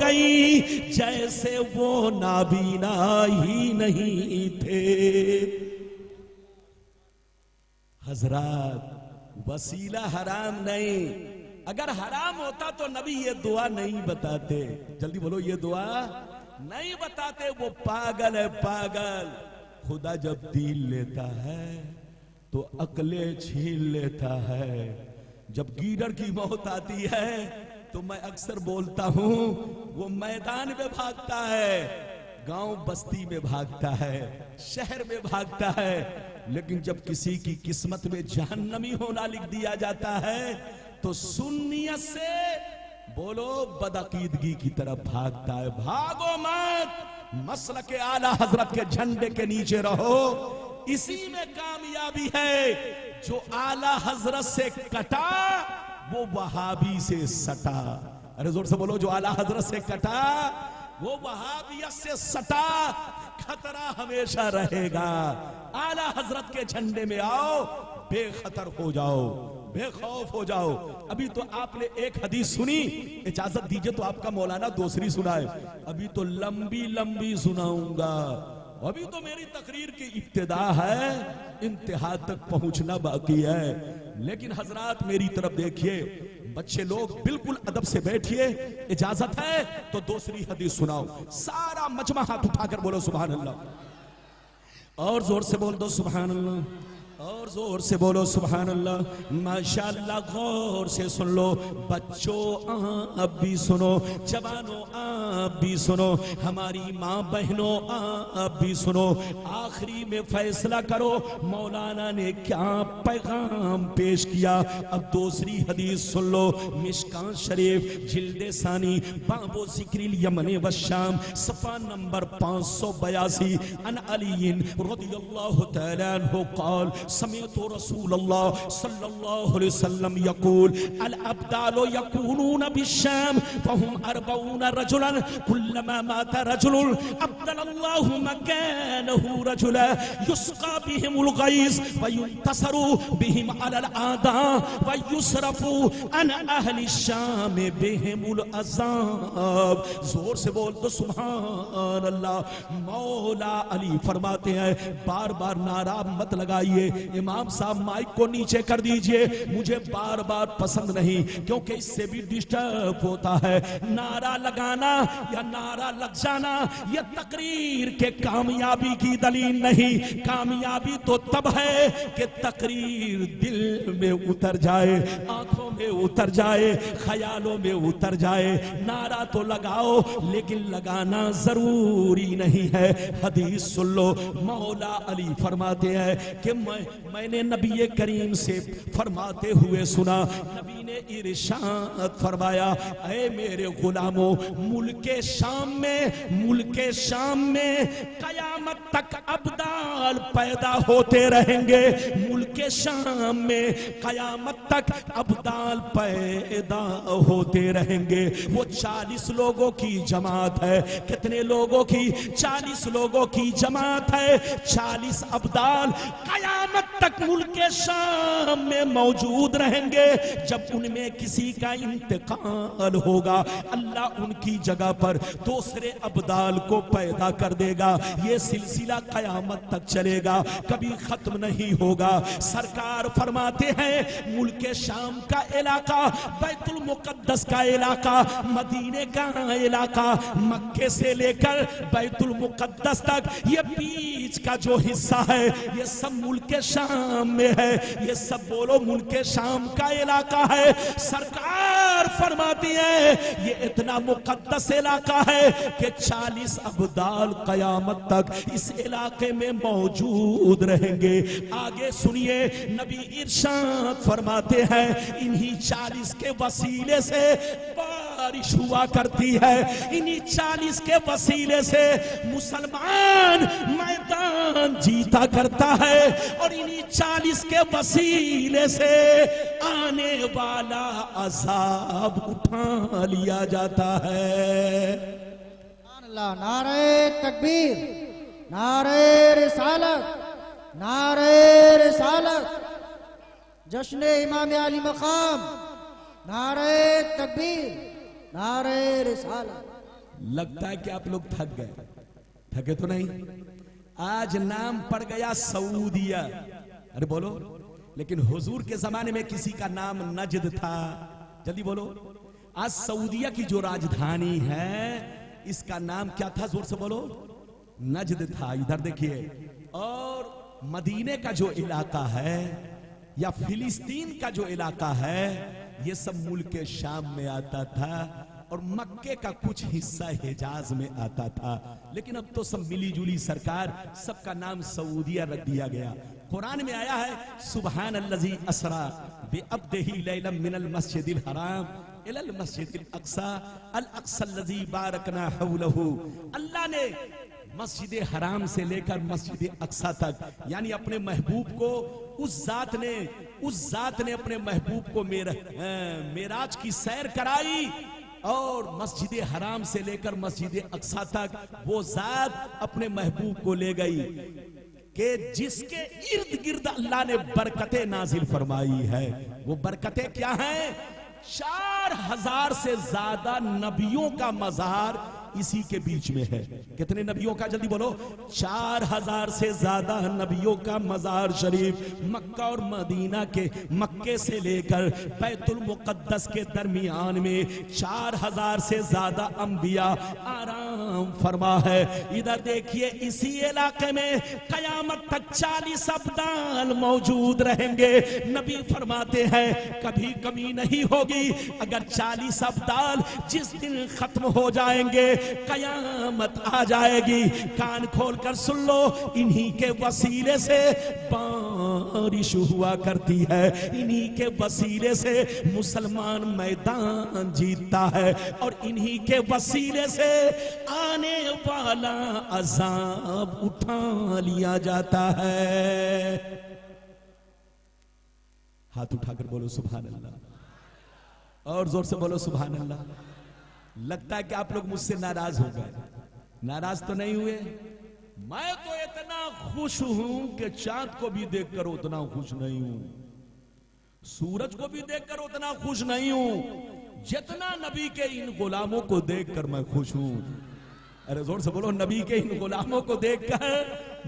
गई जैसे वो नाबीना ही नहीं थे। हजरात, वसीला हराम नहीं। अगर हराम होता तो नबी ये दुआ नहीं बताते। जल्दी बोलो, ये दुआ नहीं बताते। वो पागल है, पागल। खुदा जब दिल लेता है तो अकले छीन लेता है। जब गीदड़ की मौत आती है तो मैं अक्सर बोलता हूं वो मैदान में भागता है, गांव बस्ती में भागता है, शहर में भागता है, लेकिन जब किसी की किस्मत में जहन्नमी होना लिख दिया जाता है तो सुन्नियत से बोलो बदअकीदगी की तरफ भागता है। भागो मत, मसलक के आला हजरत के झंडे के नीचे रहो, इसी में कामयाबी है। जो आला हजरत से कटा वो वहाबी से सटा। अरे जोर से बोलो, जो आला हजरत से कटा वो वहाबियत से सटा। खतरा हमेशा रहेगा। आला हजरत के झंडे में आओ, बेखतर हो जाओ, बेखौफ हो जाओ। अभी तो आपने एक हदीस सुनी, इजाजत दीजिए तो आपका मौलाना दूसरी सुनाए। अभी तो लंबी लंबी सुनाऊंगा। अभी तो मेरी तकरीर की इब्तिदा है, इंतहा तक पहुंचना बाकी है। लेकिन हजरात मेरी तरफ देखिए, बच्चे लोग बिल्कुल अदब से बैठिए। इजाजत है तो दूसरी हदीस सुनाओ। सारा मजमा हाथ उठाकर बोलो सुभान अल्लाह। और जोर से बोल दो सुभान अल्लाह। और जोर से बोलो सुभान अल्लाह। माशाअल्लाह, गौर से सुन लो। बच्चों आप भी सुनो, जवानों आप भी सुनो, हमारी माँ बहनों आप भी सुनो। आखिरी में फैसला करो मौलाना ने क्या पैगाम पेश किया। अब दूसरी हदीस सुन लो। मिशकात शरीफ जिल्दे सानी बाबो जिक्रिल यमन व शाम सफा नंबर 582 अन अलीन रदियल्लाहु तआला अन्हु क़ाल समिअतु रसूलल्लाह सल्लल्लाहु अलैहि वसल्लम यक़ूल अल अब्दालु यकूनून बिश्शाम फहुम 40 रजुलन कुल्लमा माता रजुलुन अब्दलल्लाहु मकानहु रजुला युस्क़ा बिहिमुल गैस व युंतसरु बिहिम अलल आदा व युसरफु अन अहलि शाम बिहिमुल अज़ाब। जोर से बोल दो सुभान अल्लाह। मौला अली फरमाते हैं, बार बार नारा मत लगाइए। इमाम साहब माइक को नीचे कर दीजिए, मुझे बार बार पसंद नहीं, क्योंकि इससे भी डिस्टर्ब होता है। नारा लगाना या नारा लग जाना यह तकरीर के कामयाबी की दलील नहीं। कामयाबी तो तब है कि तकरीर दिल में उतर जाए, आंखों में उतर जाए, ख्यालों में उतर जाए। नारा तो लगाओ लेकिन लगाना जरूरी नहीं है। हदीस सुन लो। मौला अली फरमाते हैं कि मैंने नबी करीम से फरमाते हुए सुना। नबी ने इरशाद फरमाया, ऐ मेरे गुलामों, मुल्के शाम में कयामत तक अब्दाल पैदा होते रहेंगे। मुल्के शाम में कयामत तक अब्दाल पैदा होते रहेंगे। वो 40 लोगों की जमात है। कितने लोगों की? 40 लोगों की जमात है। 40 अब्दाल कयामत तक मुल्के शाम में मौजूद रहेंगे। जब उनमें किसी का इंतकाल होगा, अल्लाह उनकी जगह पर दूसरे अब्दाल को पैदा कर देगा। ये सिलसिला कयामत तक चलेगा, कभी खत्म नहीं होगा। सरकार फरमाते हैं मुल्के शाम का इलाका, बैतुल मुकद्दस का इलाका, मदीने का इलाका, मक्के से लेकर बैतुल मुकद्दस तक ये बीच का जो हिस्सा है ये सब मुल्के शाम में है। ये सब बोलो मुल्के शाम का इलाका है। सरकार सरकार फरमाती है ये इतना मुकद्दस इलाका है कि 40 अब्दाल कयामत तक इस इलाके में मौजूद रहेंगे। आगे सुनिए, नबी इरशाद फरमाते हैं इन्हीं 40 के वसीले से बारिश हुआ करती है, इन्हीं 40 के वसीले से मुसलमान मैदान जीता करता है, और इन्हीं 40 के वसीले से आने वाला अज़ाब उठा लिया जाता है। अल्लाह, नारे तकबीर, नारे रिसालत, नारे रिसालत, जश्न इमाम अली मकाम, नारे तकबीर, नारे रिसालत। लगता है कि आप लोग थक गए, थके तो नहीं? आज नाम पड़ गया सऊदिया, अरे बोलो, लेकिन हुजूर के जमाने में किसी का नाम नजद था? जल्दी बोलो। आज सऊदिया की जो राजधानी है इसका नाम क्या था? जोर से बोलो। नजद था। इधर देखिए, और मदीने का जो इलाका है या फिलिस्तीन का जो इलाका है ये सब मुल्क शाम में आता था, और मक्के का कुछ हिस्सा हिजाज में आता था। लेकिन अब तो सब मिली जुली सरकार, सबका नाम सऊदिया रख दिया गया। कुरान में आया है सुबहान अल्लज़ी असरा बिअब्दिही लैलन मिनल मस्जिदिल हराम इलल मस्जिदिल अक्सा अल अक्सा अल्लज़ी बारकना हौलहू। अल्लाह ने मस्जिद हराम से लेकर मस्जिद अक्सा तक, यानी अपने महबूब को उस जात ने अपने महबूब को मेराज की सैर कराई, और मस्जिद हराम से लेकर मस्जिद अक्सा तक वो जात अपने महबूब को ले गई कि जिसके इर्द गिर्द अल्लाह ने बरकतें नाजिल फरमाई है। वो बरकतें क्या हैं? 4000 से ज्यादा नबियों का मज़ार इसी के बीच में है। कितने नबियों का? जल्दी बोलो। 4000 से ज्यादा नबियों का मज़ार शरीफ मक्का और मदीना के, मक्के से लेकर बैतुल मुक़द्दस के दरमियान में 4000 से ज्यादा अंबिया आराम फरमा है। इधर देखिए, इसी इलाके में कयामत तक 40 अब्दाल मौजूद रहेंगे। नबी फरमाते हैं कभी कमी नहीं होगी। अगर 40 अब्दाल जिस दिन खत्म हो जाएंगे कयामत आ जाएगी। कान खोलकर सुन लो, इन्हीं के वसीले से बारिश हुआ करती है, इन्हीं के वसीले से मुसलमान मैदान जीतता है, और इन्हीं के वसीले से आने वाला अज़ाब उठा लिया जाता है। हाथ उठाकर बोलो सुभान अल्लाह, और जोर से बोलो सुभान अल्लाह। लगता है कि आप लोग मुझसे नाराज हो गए। नाराज तो नहीं हुए? मैं तो इतना खुश हूं कि चांद को भी देखकर उतना खुश नहीं हूं, सूरज को भी देखकर उतना खुश नहीं हूं जितना नबी के इन गुलामों को देखकर मैं खुश हूं। अरे जोर से बोलो, नबी के इन गुलामों को देखकर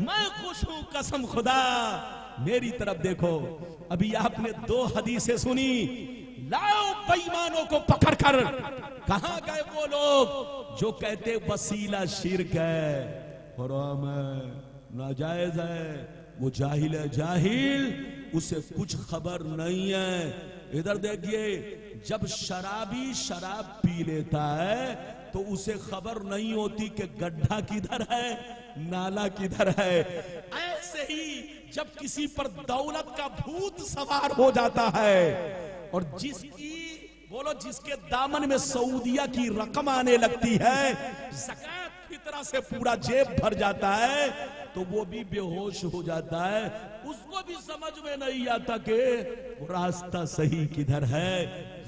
मैं खुश हूं। कसम खुदा, मेरी तरफ देखो। अभी आपने 2 हदीसें सुनी, लाओ बेईमानों को पकड़कर। कहां गए वो लोग जो कहते वसीला शिर्क है, हराम है, नाजायज है, वो जाहिल है, जाहिल, उसे कुछ खबर नहीं है। इधर देखिए, जब शराबी शराब पी लेता है तो उसे खबर नहीं होती कि गड्ढा किधर है, नाला किधर है। ऐसे ही जब किसी पर दौलत का भूत सवार हो जाता है, और जिसके दामन में सऊदिया की रकम आने लगती है, ज़कात फितरा से पूरा जेब भर जाता है, तो वो भी बेहोश हो जाता है। उसको भी समझ में नहीं आता कि रास्ता सही किधर है,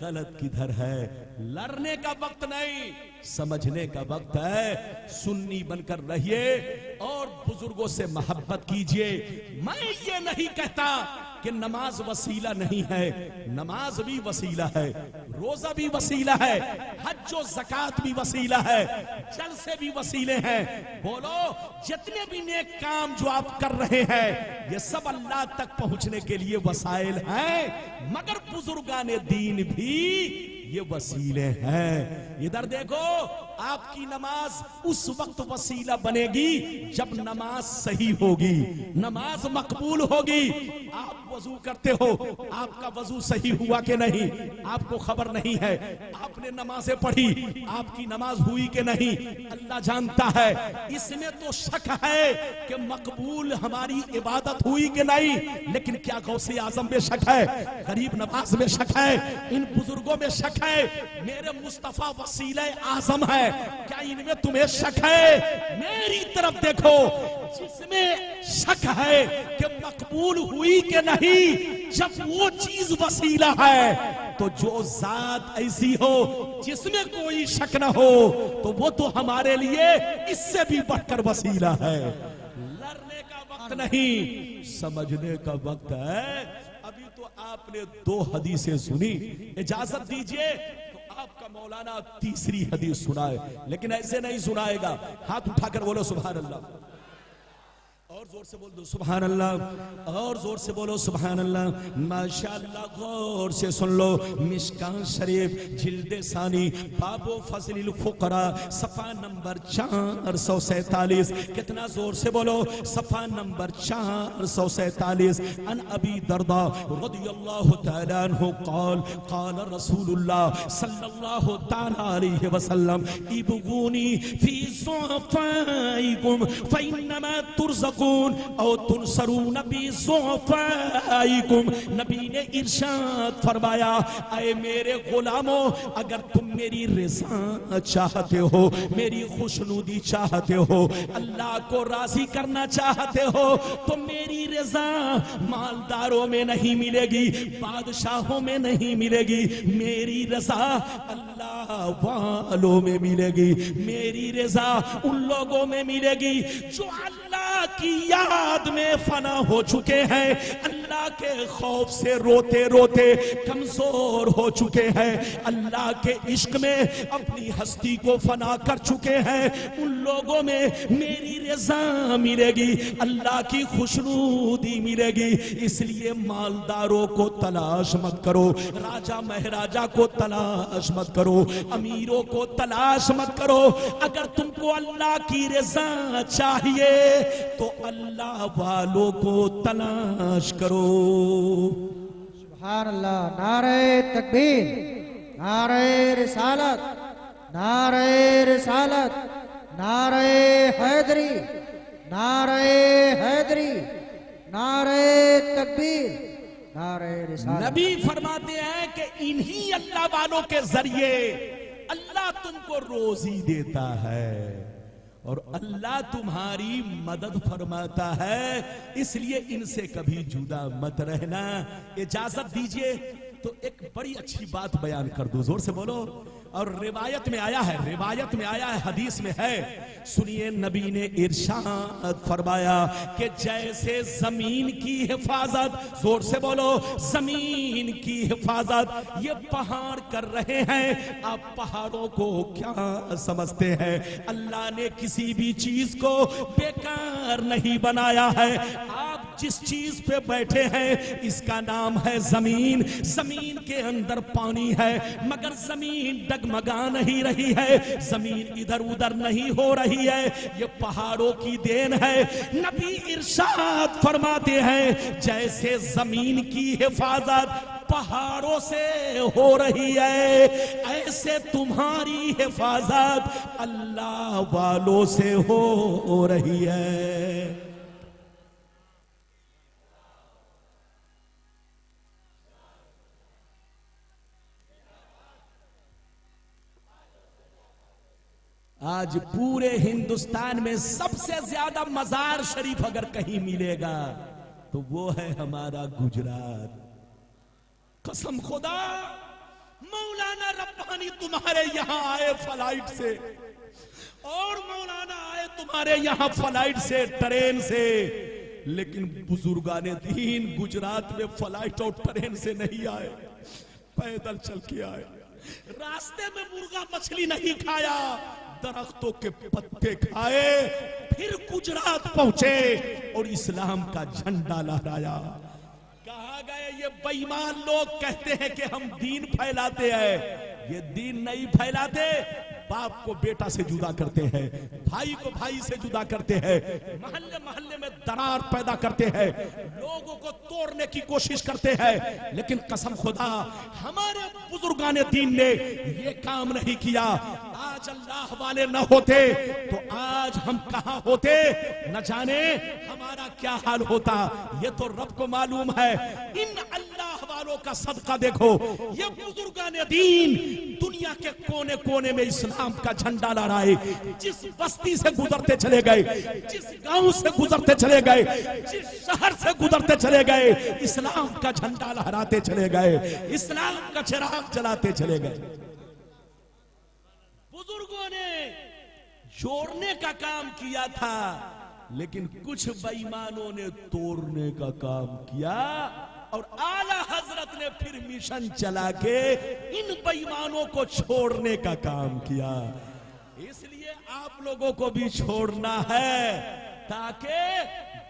गलत किधर है। लड़ने का वक्त नहीं, समझने का वक्त है। सुन्नी बनकर रहिए और बुजुर्गों से मोहब्बत कीजिए। मैं ये नहीं कहता कि नमाज वसीला नहीं है, नमाज भी वसीला है, रोजा भी वसीला है, हज और ज़कात भी वसीला है, जलसे भी वसीले हैं। बोलो, जितने भी नेक काम जो आप कर रहे हैं ये सब अल्लाह तक पहुंचने के लिए वसाइल हैं, मगर बुजुर्गान दीन भी ये वसीले हैं। इधर देखो, आपकी नमाज उस वक्त वसीला बनेगी जब नमाज सही होगी, नमाज मकबूल होगी। आप वजू करते हो, आपका वजू सही हुआ कि नहीं आपको खबर नहीं है। आपने नमाजें पढ़ी, आपकी नमाज हुई कि नहीं अल्लाह जानता है। इसमें तो शक है कि मकबूल हमारी इबादत हुई कि नहीं, लेकिन क्या गौसे आजम में शक है, गरीब नवाज में शक है, इन बुजुर्गों में शक है, मेरे मुस्तफा वसीला आजम है, क्या इनमें तुम्हें शक है? मेरी तरफ देखो, जिसमें शक है कि मकबूल हुई कि नहीं, जब वो चीज वसीला है, तो जो जात ऐसी हो जिसमें कोई शक न हो, तो वो तो हमारे लिए इससे भी बढ़कर वसीला है। लड़ने का वक्त नहीं, समझने का वक्त है। अभी तो आपने 2 हदीसें सुनी, इजाजत दीजिए तो आपका मौलाना तीसरी हदीस सुनाए, लेकिन ऐसे नहीं सुनाएगा। हाथ उठाकर बोलो सुभान अल्लाह, और जोर से बोल दो सुभान अल्लाह, और जोर से बोलो सुभान अल्लाह। माशाअल्लाह, गौर से सुन लो। मिशकात शरीफ जिल्दे सानी बाबो फज़लिल फुकरा सफा नंबर 447। कितना जोर से बोलो, सफा नंबर 447। अन अबी दरदा रदियल्लाहु तआला अन्हु क़ाल क़ाल रसूलुल्लाह सल्लल्लाहु तआला अलैहि वसल्लम इबगूनी फी ज़ुअफ़ाइकुम फ़इन्नमा तुरज़क़ून और तुनसरून बी ज़ुअफ़ाइकुम। नबी ने इरशाद फरमाया, ऐ मेरे गुलामों, अगर तुम मेरी रज़ा चाहते हो, मेरी खुशनुदी चाहते हो, अल्लाह को राजी करना चाहते हो, तो मेरी रज़ा मालदारों में नहीं मिलेगी, बादशाहों में नहीं मिलेगी, मेरी रज़ा अल्लाह वालों में मिलेगी। मेरी रज़ा उन लोगों में मिलेगी जो अल्लाह की याद में फना हो चुके हैं, अल्लाह के खौफ से रोते रोते कमजोर हो चुके हैं, अल्लाह के इश्क में अपनी हस्ती को फना कर चुके हैं। उन लोगों में मेरी रज़ा मिलेगी, अल्लाह की खुशनुदी मिलेगी। इसलिए मालदारों को तलाश मत करो, राजा महाराजा को तलाश मत करो, अमीरों को तलाश मत करो। अगर तुमको अल्लाह की रज़ा चाहिए तो अल्लाह वालों को तलाश करो। सुभान अल्लाह। नारे तकबीर, नारे रिसालत, नारे रिसालत, नारे हैदरी, नारे हैदरी, नारे तकबीर, नारे रिसालत। नबी फरमाते हैं कि इन्हीं अल्लाह वालों के जरिए अल्लाह तुमको रोजी देता है और अल्लाह तुम्हारी मदद फरमाता है। इसलिए इनसे कभी जुदा मत रहना। इजाजत दीजिए तो एक बड़ी अच्छी बात बयान कर दूं, जोर से बोलो। और रिवायत में आया है, रिवायत में आया है, हदीस में है, सुनिए। नबी ने इरशाद फरमाया कि जैसे जमीन की हिफाजत, जोर से बोलो, जमीन की हिफाजत ये पहाड़ कर रहे हैं। आप पहाड़ों को क्या समझते हैं? अल्लाह ने किसी भी चीज को बेकार नहीं बनाया है। आप जिस चीज पे बैठे हैं इसका नाम है जमीन। जमीन के अंदर पानी है मगर जमीन डगमगा नहीं रही है, जमीन इधर उधर नहीं हो रही है, ये पहाड़ों की देन है। नबी इरशाद फरमाते हैं जैसे जमीन की हिफाजत पहाड़ों से हो रही है, ऐसे तुम्हारी हिफाजत अल्लाह वालों से हो रही है। आज पूरे हिंदुस्तान में सबसे ज्यादा मजार शरीफ अगर कहीं मिलेगा तो वो है हमारा गुजरात। कसम खुदा, मौलाना रब्बानी तुम्हारे यहां आए फ्लाइट से और मौलाना आए तुम्हारे यहां फ्लाइट से, ट्रेन से, लेकिन बुजुर्गाने दीन गुजरात में फ्लाइट और ट्रेन से नहीं आए, पैदल चल के आए। रास्ते में मुर्गा मछली नहीं खाया, दरख्तों के पत्ते खाए, फिर गुजरात पहुंचे और इस्लाम का झंडा लहराया। कहा गए ये बेईमान लोग कहते हैं कि हम दीन फैलाते हैं, ये दीन नहीं फैलाते, बाप को बेटा से जुदा करते हैं, भाई को भाई से जुदा करते हैं, मोहल्ले मोहल्ले में दरार पैदा करते हैं, लोगों को तोड़ने की कोशिश करते हैं। लेकिन कसम खुदा हमारे बुजुर्गाने दीन ने ये काम नहीं किया। आज अल्लाह वाले न होते तो आज हम कहां होते, न जाने हमारा क्या हाल होता। ये तो रब को मालूम है। इन अल्लाह वालों का सदका देखो, ये बुजुर्गाने दीन दुनिया के कोने कोने में इस्लाम का झंडा लहराए। जिस बस्ती से गुजरते चले गए, जिस गांव से गुजरते चले गए, जिस शहर से गुजरते चले गए, इस्लाम का झंडा लहराते चले गए, इस्लाम का चिराग जलाते चले गए। बुजुर्गों ने जोड़ने का काम किया था, लेकिन कुछ बेईमानों ने तोड़ने का काम किया। और आला हजरत ने फिर मिशन चला के इन बेईमानों को छोड़ने का काम किया। इसलिए आप लोगों को भी छोड़ना है ताकि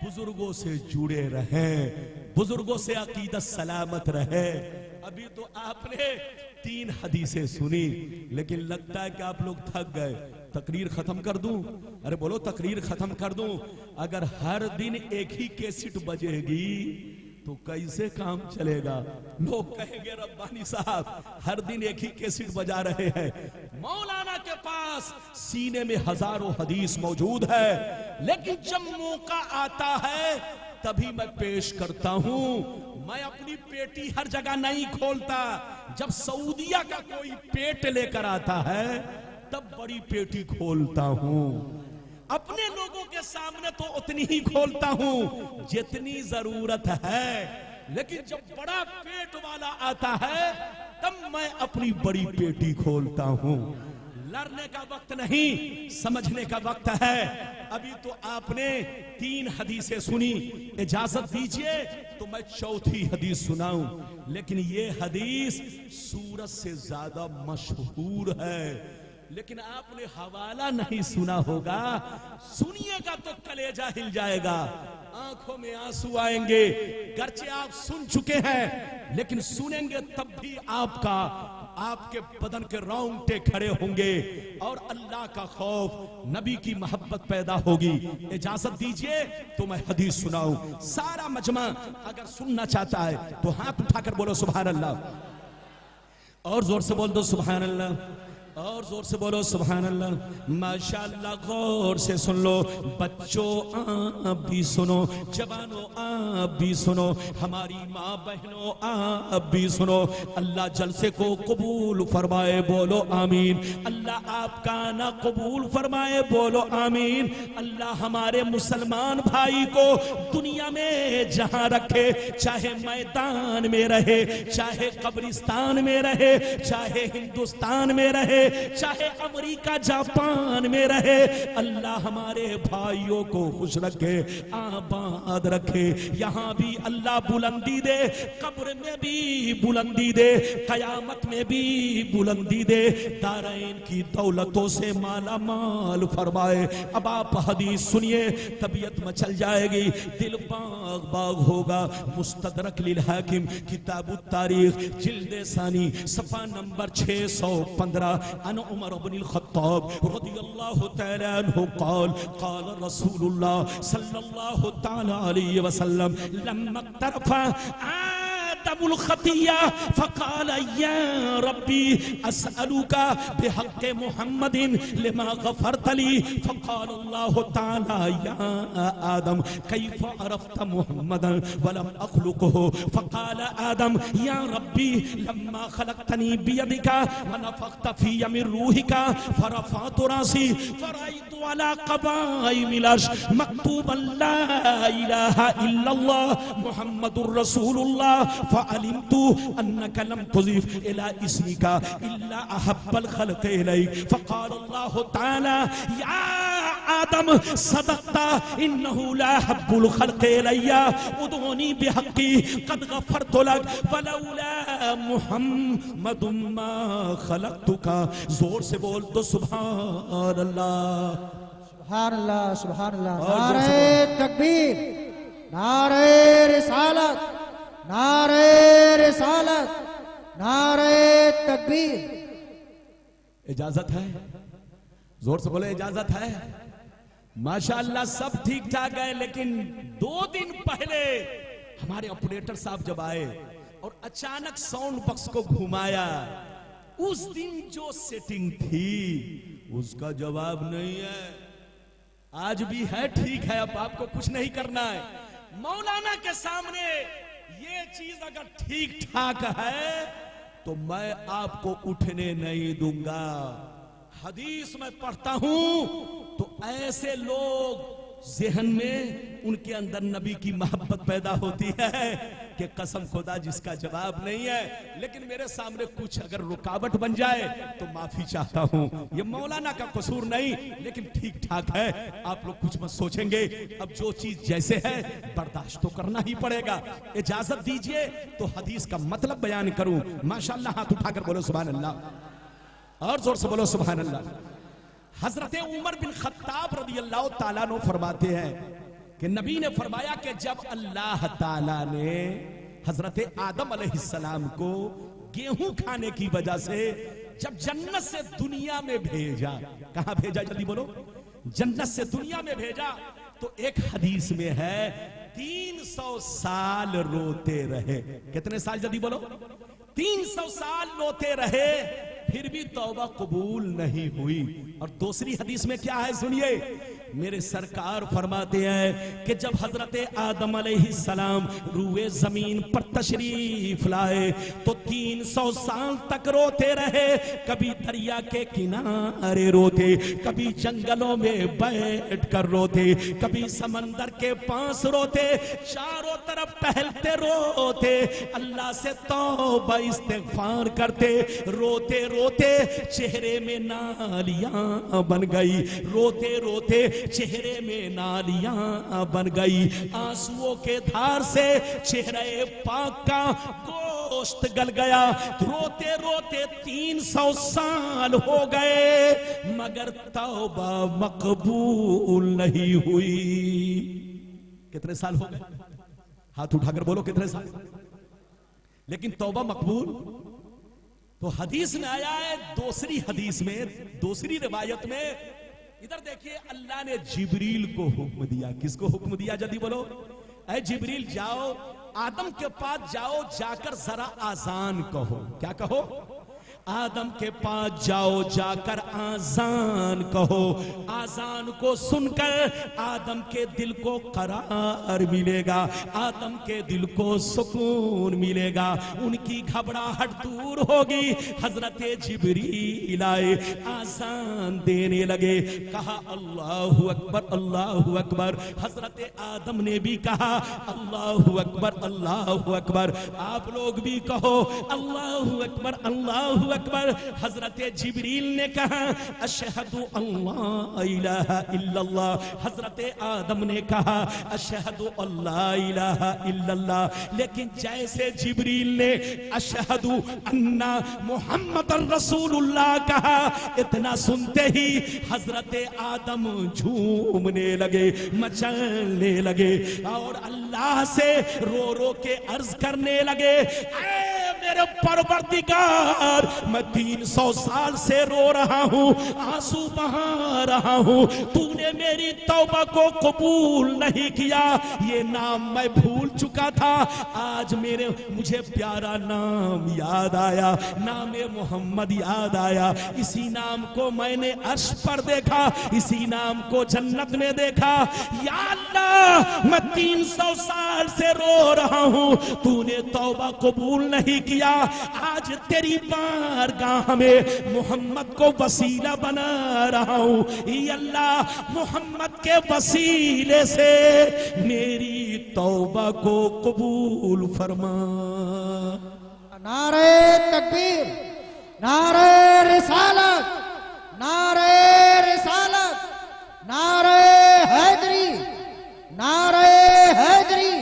बुजुर्गों से जुड़े रहें, बुजुर्गों से अकीदत सलामत रहे। अभी तो आपने 3 हदीसें सुनी, लेकिन लगता है कि आप लोग थक गए। तकरीर खत्म कर दूं? अरे बोलो तकरीर खत्म कर दूं? अगर हर दिन एक ही कैसेट बजेगी तो कैसे काम चलेगा? लोग कहेंगे रब्बानी साहब हर दिन एक ही कैसेट बजा रहे हैं। मौलाना के पास सीने में हजारों हदीस मौजूद है, लेकिन जब मौका आता है तभी मैं पेश करता हूं। मैं अपनी पेटी हर जगह नहीं खोलता। जब सऊदिया का कोई पेट लेकर आता है तब बड़ी पेटी खोलता हूं। अपने लोगों के सामने तो उतनी ही खोलता हूं जितनी जरूरत है, लेकिन जब बड़ा पेट वाला आता है तब मैं अपनी बड़ी पेटी खोलता हूं। लड़ने का वक्त नहीं, समझने का वक्त है। अभी तो आपने 3 हदीसें सुनी, इजाजत दीजिए तो मैं 4थी हदीस सुनाऊं। लेकिन ये हदीस सूरत से ज्यादा मशहूर है, लेकिन आपने हवाला नहीं सुना होगा। सुनिएगा तो कलेजा हिल जाएगा, आंखों में आंसू आएंगे। गर्चे आप सुन चुके हैं, लेकिन सुनेंगे तब भी आपके बदन के रोंगटे खड़े होंगे और अल्लाह का खौफ, नबी की मोहब्बत पैदा होगी। इजाजत दीजिए तो मैं हदीस सुनाऊं। सारा मजमा अगर सुनना चाहता है तो हाथ उठाकर बोलो सुभान अल्लाह, और जोर से बोल दो सुभान अल्लाह, और जोर से बोलो सुभान अल्लाह। माशाअल्लाह, गौर से सुन लो बच्चों, आप भी सुनो, जवानों आप भी सुनो, हमारी माँ बहनों आप भी सुनो। अल्लाह जलसे को कबूल फरमाए, बोलो आमीन। अल्लाह आपका ना कबूल फरमाए, बोलो आमीन। अल्लाह हमारे मुसलमान भाई को दुनिया में जहां रखे, चाहे मैदान में रहे, चाहे कब्रिस्तान में रहे, चाहे हिंदुस्तान में रहे, चाहे अमेरिका जापान में रहे, अल्लाह हमारे भाइयों को खुश रखे, आबाद रखे। यहाँ भी अल्लाह बुलंदी दे, कब्र में भी बुलंदी दे, कयामत में भी बुलंदी दे, दारैन की दौलतों से माला माल फरमाए। अब आप हदीस सुनिए, तबीयत मचल जाएगी, दिल बाग बाग होगा। मुस्तदरक लिल हाकिम किताबुत तारीख जिल्द सानी सफा नंबर 615 अन उमर इब्न खत्ताब रदियल्लाहु तआला अन्हु क़ाल क़ाल रसूलुल्लाह सल्लल्लाहु तआला अलैहि वसल्लम लम्मा तरफा आदमुल खतिया फ़क़ाल या रब्बी अस्अलुका बिहक़्क़ि मुहम्मदिन लिमा ग़फ़रत ली। फ़क़ाल अल्लाहु तआला या आदम कैफ़ अरफ़्त मुहम्मदन वलम अख़्लुक़हु। फ़क़ाल आदम या रब्बी लम्मा ख़लक़तनी बियदिका व नफ़ख़्त फ़ी मिन रूहिका फ़रफ़अतु रासी फ़रअयतु अला क़बाइमिल अर्श मक्तूबन ला इलाहा इल्लल्लाह मुहम्मदुर रसूलुल्लाह फ़अलिमतु अन्नका लम तुज़िफ़ इला इस्मिका इल्ला अहब्बल ख़ल्क़ इलैक। फ़क़ाल अल्लाहु तआला या आदम सदक़ता इन्नहु ला अहब्बुल ख़ल्क़ इलैया उदऊनी बिहक़्क़ी क़द ग़फ़रतु लक वलौला मुहम्मदुम मा ख़लक़तुका। जोर से बोल दो सुभान अल्लाह, सुभान अल्लाह, सुभान अल्लाह। नारे तकबीर, नारे रिसालत, नारे रिसालत, नारे तकबीर, इजाजत है? जोर से बोले इजाजत है? माशाअल्लाह सब ठीक ठाक है, लेकिन 2 दिन पहले हमारे ऑपरेटर साहब जब आए और अचानक साउंड बॉक्स को घुमाया, उस दिन जो सेटिंग थी उसका जवाब नहीं है। आज भी है, ठीक है, अब आपको कुछ नहीं करना है। मौलाना के सामने ये चीज अगर ठीक ठाक है तो मैं आपको उठने नहीं दूंगा। हदीस में पढ़ता हूं तो ऐसे लोग ज़हन में उनके अंदर नबी की मोहब्बत पैदा होती है कि कसम खुदा जिसका जवाब नहीं है। लेकिन मेरे सामने कुछ अगर रुकावट बन जाए तो माफी चाहता हूं। ये मौलाना का कसूर नहीं, लेकिन ठीक ठाक है। आप लोग कुछ मत सोचेंगे, अब जो चीज जैसे है बर्दाश्त तो करना ही पड़ेगा। इजाजत दीजिए तो हदीस का मतलब बयान करूं। माशाअल्लाह, हाथ उठाकर बोलो सुभान अल्लाह, और जोर से बोलो सुभान अल्लाह। हजरत उमर बिन खत्ताब रज़ी अल्लाह ताला अन्हु फरमाते हैं कि नबी ने फरमाया कि जब अल्लाह ताला ने हजरत आदम अलैहिस्सलाम को गेहूं खाने की वजह से जब जन्नत से दुनिया में भेजा, कहां भेजा जल्दी बोलो, जन्नत से दुनिया में भेजा, तो एक हदीस में है 300 साल रोते रहे। कितने साल जल्दी बोलो? 300 साल रोते रहे, फिर भी तौबा कबूल नहीं हुई। और दूसरी हदीस में क्या है सुनिए, मेरे सरकार फरमाते हैं कि जब हजरत आदम अलैहिस्सलाम रूए जमीन पर तशरीफ लाए तो 300 साल तक रोते रहे। कभी दरिया के किनारे रोते, कभी जंगलों में बैठ कर रोते, कभी समंदर के पास रोते, चारों तरफ टहलते रोते, अल्लाह से तौबा इस्तिग़फ़ार करते। रोते रोते चेहरे में नालियां बन गई, रोते रोते चेहरे में नालियां बन गई, आंसुओं के धार से चेहरे पाक का गोश्त गल गया। रोते रोते 300 साल हो गए मगर तौबा मकबूल नहीं हुई। कितने साल हो गए? हाथ उठाकर बोलो कितने साल? लेकिन तौबा मकबूल। तो हदीस में आया है, दूसरी हदीस में, दूसरी रिवायत में, इधर देखिए, अल्लाह ने जिब्रील को हुक्म दिया। किसको हुक्म दिया जल्दी बोलो? ऐ जिब्रील जाओ, आदम के पास जाओ, जाकर जरा आजान कहो। क्या कहो? आदम के पास जाओ, जाकर आजान कहो। आजान को सुनकर आदम के दिल को करार मिलेगा, आदम के दिल को सुकून मिलेगा, उनकी घबराहट दूर होगी। हजरत जिब्रील आए, आजान देने लगे, कहा अल्लाहु अकबर अल्लाहु अकबर। हजरत आदम ने भी कहा अल्लाहु अकबर अल्लाहु अकबर। आप लोग भी कहो अल्लाहु अकबर अल्लाहु अकबर। हजरत जिब्रील ने कहा अशहदु अल्ला इलाहा इल्लल्लाह। हजरत आदम ने कहा अशहदु अल्ला इलाहा इल्लल्लाह। लेकिन जैसे जिब्रील ने अशहदु अन्ना मुहम्मदर रसूलुल्लाह कहा, इतना सुनते ही हजरत आदम झूमने लगे, मचलने लगे और अल्लाह से रो रो के अर्ज करने लगे, मेरे परवरदिगार, मैं 300 साल से रो रहा हूँ, आंसू बहा रहा हूँ, तूने मेरी तौबा को कबूल नहीं किया। ये नाम मैं भूल चुका था, आज मुझे प्यारा नाम याद आया, नाम मोहम्मद याद आया। इसी नाम को मैंने अर्श पर देखा, इसी नाम को जन्नत में देखा। या अल्लाह, मैं 300 साल से रो रहा हूँ, तूने तौबा कबूल नहीं किया। आज तेरी बारगाह में मोहम्मद को वसीला बना रहा हूँ। या अल्लाह, मोहम्मद के वसीले से मेरी तौबा को कबूल फरमा। नारे तकबीर, नारे रिसालत, नारे रिसालत, नारे हैदरी, नारे हैदरी,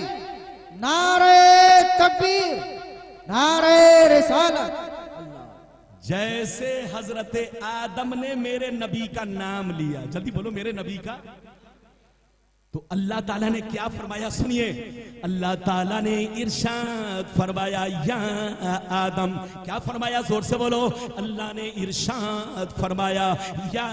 नारे तकबीर, नारे रिसालत। जैसे हजरत आदम ने मेरे नबी का नाम लिया, जल्दी बोलो मेरे नबी का, तो अल्लाह ताला ने क्या फरमाया, सुनिए। अल्लाह ताला ने इरशाद फरमाया, या आदम, क्या फरमाया, जोर से बोलो। अल्लाह ने इरशाद फरमाया, या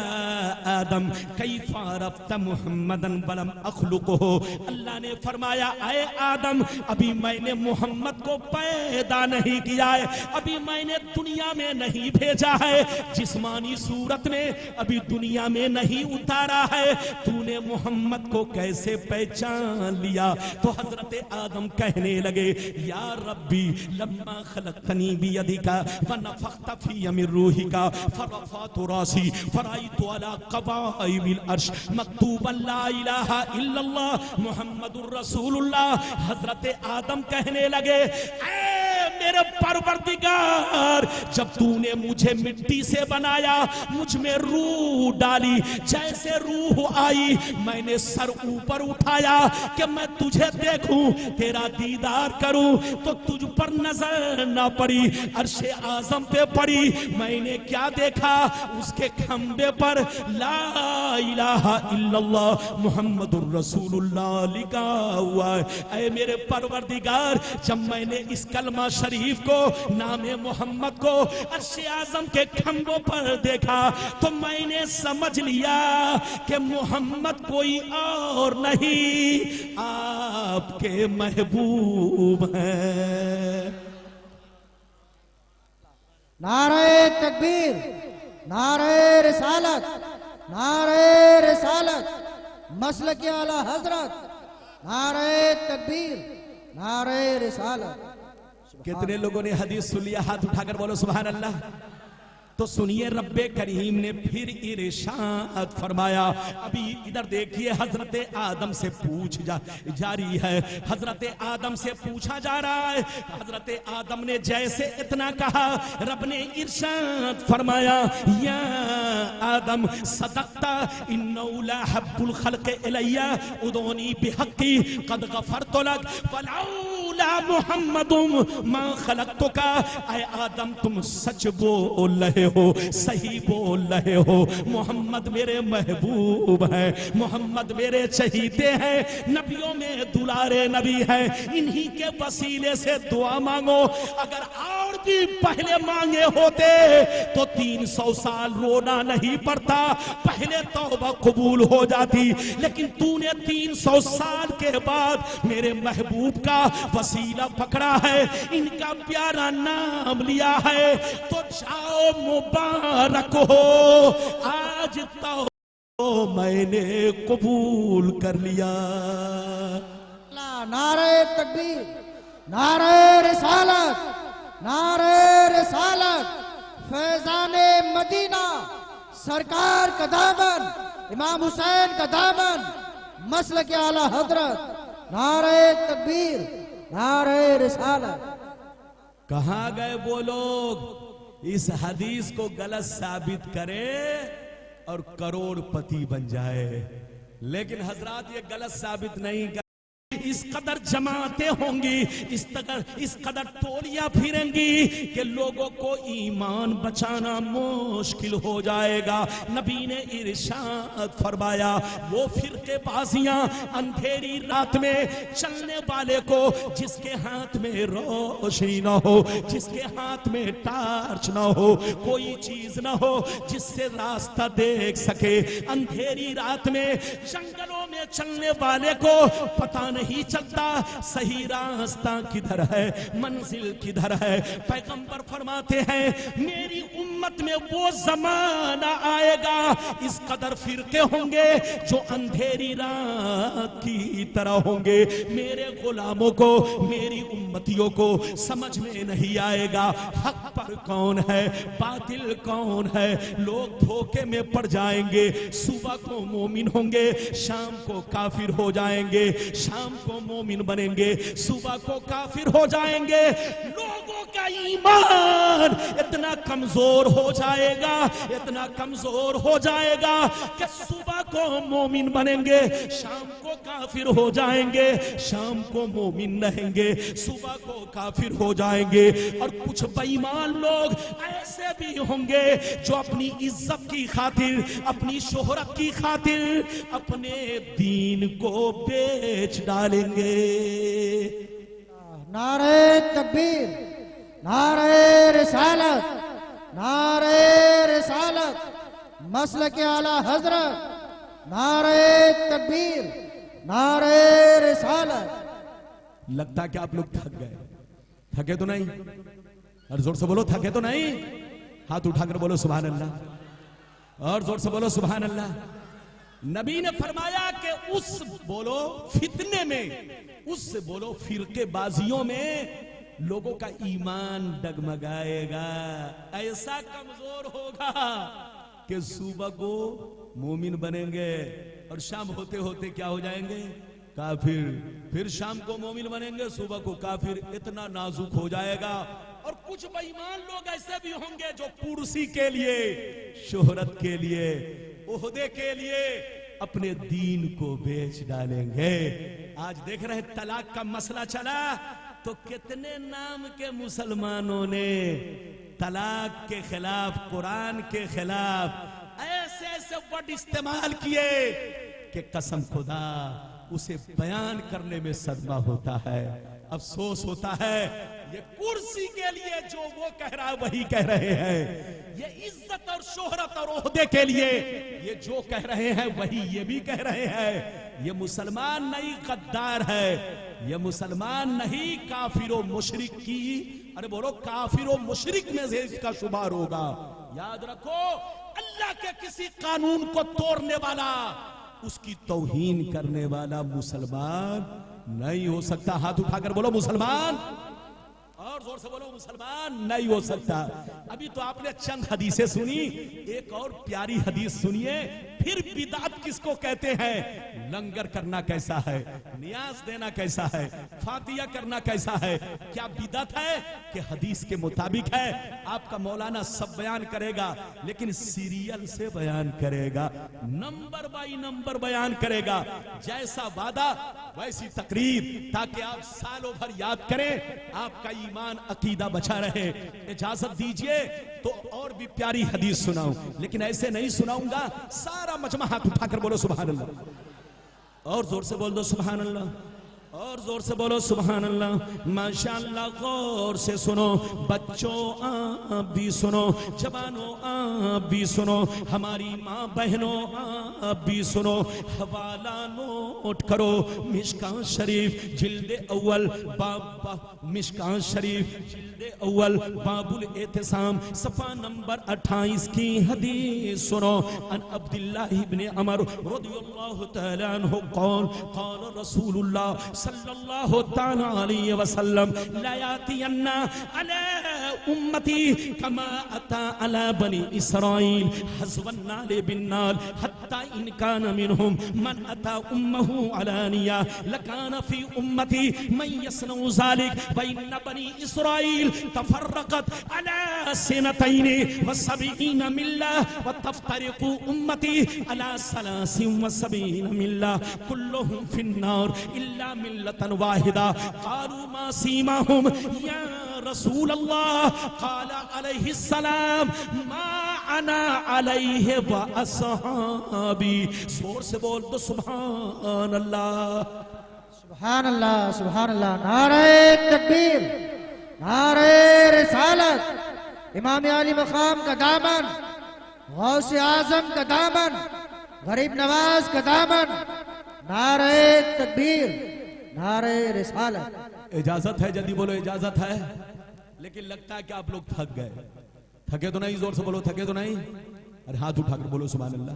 आदम कैफा रफ्ता मुहम्मदन वलम अखलुकुहु। अल्लाह ने फरमाया, ऐ आदम, अभी मैंने मोहम्मद को पैदा नहीं किया है, अभी मैंने दुनिया में नहीं भेजा है, जिस्मानी सूरत में अभी दुनिया में नहीं उतारा है, तूने मोहम्मद को कैसे पहचान लिया? तो हजरत आदम कहने लगे, या रब्बी लम्मा खलक़तनी बियदिका व नफ़ख़्त फ़ी मिन रूहिका फ़रफ़अतु रासी फ़राइतु अला क़वाइमिल अर्श मक्तूबन ला इलाहा इल्लल्लाह मुहम्मदुर रसूलुल्लाह। हजरत आदम कहने लगे, मेरे परवरदिगार, जब तूने मुझे मिट्टी से बनाया, मुझ में रूह डाली, जैसे रूह आई मैंने सर ऊपर उठाया कि मैं तुझे देखूं, तेरा दीदार करूं, तो तुझ पर नजर ना पड़ी, अर्शे आजम पे पड़ी। मैंने क्या देखा, उसके खंबे पर ला इलाहा इल्लल्लाह मुहम्मदुर रसूलुल्लाह लिखा हुआ है। ऐ मेरे परवरदिगार, जब मैंने इस कलमा शरीफ को, नामे मोहम्मद को अर्शे आजम के खंभों पर देखा, तो मैंने समझ लिया कि मोहम्मद कोई और नहीं, आपके महबूब हैं। नारे तकबीर, नारे रिसालत, नारे रिसालत, मसलक आला हजरत, नारे तकबीर, नारे रिसालत। कितने लोगों ने हदीस सुन लिया? हाथ उठाकर बोलो सुभान अल्लाह। तो सुनिए, रब्बे करीम ने फिर इरशाद फरमाया। अभी इधर देखिए, हजरत आदम से पूछ जारी है, हजरत आदम से पूछा जा रहा है। हजरत आदम ने जैसे इतना कहा, रब ने इरशाद फरमाया, या आदम सदक्ता इन्नहु ला हब्बुल खल्क़ि इलैया उदूनी बिहक्की क़द गफ़रतु लक फलौला मुहम्मदुम मा खलक़तुका। ऐ आदम, तुम सच बोल रहे हो, सही बोल रहे हो, मोहम्मद मेरे महबूब हैं, मोहम्मद मेरे चहीते हैं, नबियों में दुलारे नबी हैं, इन्हीं के वसीले से दुआ मांगो। अगर और भी पहले मांगे होते तो 300 साल रोना नहीं पड़ता, पहले तौबा कबूल हो जाती, लेकिन तूने 300 साल के बाद मेरे महबूब का वसीला पकड़ा है, इनका प्यारा नाम लिया है, तो जाओ मुबारक हो, आज तो मैंने कबूल कर लिया। नारे तकबीर, नारे रिसालत, नारे रिसालत, फैजाने मदीना, सरकार का दामन, इमाम हुसैन का दामन, मसलक आला हजरत, नारे तकबीर, नारे रिसालत। कहां गए वो लोग इस हदीस को गलत साबित करे और करोड़पति बन जाए? लेकिन हजरात, ये गलत साबित नहीं कर, इस कदर जमातें होंगी, इस कदर टोलियां फिरेंगी कि लोगों को ईमान बचाना मुश्किल हो जाएगा। नबी ने इरशाद फरमाया, वो फिरकेबाजियां अंधेरी रात में चलने वाले को, जिसके हाथ में रोशनी ना हो, जिसके हाथ में टार्च ना हो, कोई चीज ना हो जिससे रास्ता देख सके, अंधेरी रात में जंगलों में चलने वाले को पता नहीं चलता सही रास्ता किधर है, मंजिल किधर है। पैगंबर फरमाते हैं, मेरी उम्मत में वो जमाना आएगा, इस कदर फिरके होंगे जो अंधेरी रात की तरह होंगे। मेरे गुलामों को, मेरी उम्मतियों को समझ में नहीं आएगा हक पर कौन है, बातिल कौन है। लोग धोखे में पड़ जाएंगे, सुबह को मोमिन होंगे, शाम को काफिर हो जाएंगे, शाम को मोमिन बनेंगे, सुबह को काफिर हो जाएंगे। लोगों का ईमान इतना कमजोर हो जाएगा, इतना कमजोर हो जाएगा कि सुबह को मोमिन बनेंगे, शाम को काफिर हो जाएंगे, शाम को मोमिन रहेंगे, सुबह को काफिर हो जाएंगे। और कुछ बेईमान लोग ऐसे भी होंगे जो अपनी इज्जत की खातिर, अपनी शोहरत की खातिर अपने दीन को बेच डालेंगे। नारे तकबीर, नारे रिसालत, नारे रिसालत, मसलक आला हजरत, नारे तकबीर, नारे रिसालत। लगता कि आप लोग थक गए, थके तो नहीं? और जोर से बोलो, थके तो नहीं? हाथ उठाकर बोलो सुभान अल्लाह, और जोर से बोलो सुभान अल्लाह। नबी ने फरमाया कि उस बोलो फितने में, उस बोलो फिरकेबाजियों में लोगों का ईमान डगमगाएगा, ऐसा कमजोर होगा कि सुबह को मोमिन बनेंगे और शाम होते होते क्या हो जाएंगे? काफिर। फिर शाम को मोमिन बनेंगे, सुबह को काफिर। इतना नाजुक हो जाएगा। और कुछ बेईमान लोग ऐसे भी होंगे जो कुर्सी के लिए, शोहरत के लिए, ओहदे के लिए अपने दीन को बेच डालेंगे। आज देख रहे हैं तलाक का मसला चला तो कितने नाम के मुसलमानों ने तलाक के खिलाफ, कुरान के खिलाफ ऐसे ऐसे वर्ड इस्तेमाल किए कि कसम खुदा उसे बयान करने में सदमा होता है, अफसोस होता है। ये कुर्सी के लिए जो वो कह रहा है वही कह रहे हैं, ये इज्जत और शोहरत और ओहदे के लिए ये जो कह रहे हैं वही ये भी कह रहे हैं। ये मुसलमान नहीं गद्दार है, ये मुसलमान नहीं काफिर और मुशरिक की, अरे बोलो काफिर और मुशरिक में से इसका शुमार होगा। याद रखो, अल्लाह के किसी कानून को तोड़ने वाला, उसकी तौहीन करने वाला मुसलमान नहीं हो सकता। हाथ उठाकर बोलो मुसलमान, और जोर से बोलो मुसलमान नहीं हो सकता। अभी तो आपने चंद हदीसें सुनी, एक और प्यारी हदीस सुनिए। फिर बिदात किसको कहते हैं? लंगर करना कैसा है, नियाज देना कैसा है, फातिया करना कैसा है, क्या बिदात है कि हदीस के मुताबिक है? आपका मौलाना सब बयान करेगा लेकिन सीरियल से बयान करेगा, नंबर बाई नंबर बयान करेगा, जैसा वादा वैसी तकरीर, ताकि आप सालों भर याद करें, आपका ईमान अकीदा बचा रहे। इजाजत दीजिए तो और भी प्यारी हदीस सुनाऊं, लेकिन ऐसे नहीं सुनाऊंगा। सारा मजमा हाथ उठाकर बोलो सुभान अल्लाह, और जोर से बोल दो सुभान अल्लाह, और जोर से बोलो सुभान अल्लाह। माशाअल्लाह, गौर से सुनो बच्चों, आप भी सुनो, जवानों आप भी सुनो, हमारी माँ बहनों आप भी सुनो। हवाला नोट करो, मिशकात शरीफ जिल्दे अव्वल मिशकात शरीफ जिल्दे अव्वल बाबुल एहतिसाम सफा नंबर 28 की हदीस सुनो। अन अब्दुल्लाह इब्न अमर रदियल्लाहु तआला अन्हु क़ाल क़ाल रसूलुल्लाह सल्लल्लाहु तआला अलैहि वसल्लम ला यातियन्ना अला उम्मती कमा अता अला बनी इस्राईल हज़वन नाल बिन नाल हत्ता इन कान मिनहुम मन अता उम्महु अलानिया लकान फी उम्मती मन यसनउ ज़ालिक व इन बनी इस्राईल तफर्रक़त अला सनतैन व सबईन मिल्ला व तफ्तरिक़ु उम्मती अला सलासिन व सबईन मिल्ला कुल्लुहुम फिन्नार इल्ला मिल्लतन वाहिदा। क़ालू मा सीमाहुम या रसूल अल्लाह? क़ाला अलैहि सलाम मा अना अलैहि व अस्हाबी। जोर से बोल दो सुभान अल्लाह, सुभान अल्लाह, सुभान अल्लाह। नारे तकबीर, नारे रिसालत, इमाम आली मकाम का दामन, गौसे आजम का दामन, गरीब नवाज का दामन। नारे तकबीर, नारे रिसालत। इजाजत है, जल्दी बोलो इजाजत है। लेकिन लगता है कि आप लोग थक गए, थके तो नहीं? जोर से बोलो थके तो नहीं? अरे हाथ उठाकर बोलो सुभान अल्लाह,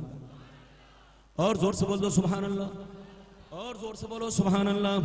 और जोर से बोल दो सुभान अल्लाह, और जोर से बोलो सुभान अल्लाह।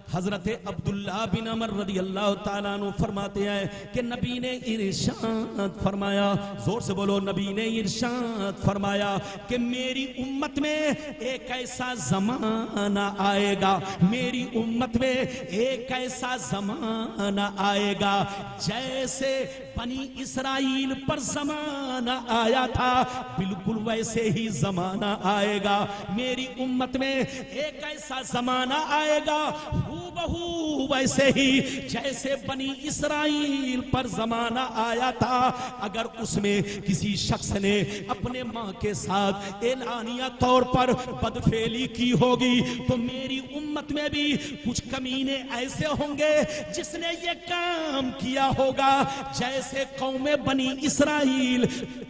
हजरत अब्दुल्ला बिन अमर रदी अल्लाह ताला अन्हु फरमाते हैं कि नबी ने इरशाद फरमाया, जोर से बोलो, नबी ने इरशाद फरमाया कि मेरी उम्मत में एक ऐसा जमाना आएगा, मेरी उम्मत में एक ऐसा जमाना आएगा जैसे बनी इस्राइल पर जमाना आया था, बिल्कुल वैसे ही जमाना आएगा। मेरी उम्मत में एक ऐसा जमाना आएगा हूबहू वैसे ही जैसे बनी इस्राइल पर जमाना आया था। अगर उसमें किसी शख्स ने अपने मां के साथ एलानिया तौर पर बदफेली की होगी तो मेरी उम्मत में भी कुछ कमीने ऐसे होंगे जिसने ये काम किया होगा जैसे कौमे बनी इस्राइल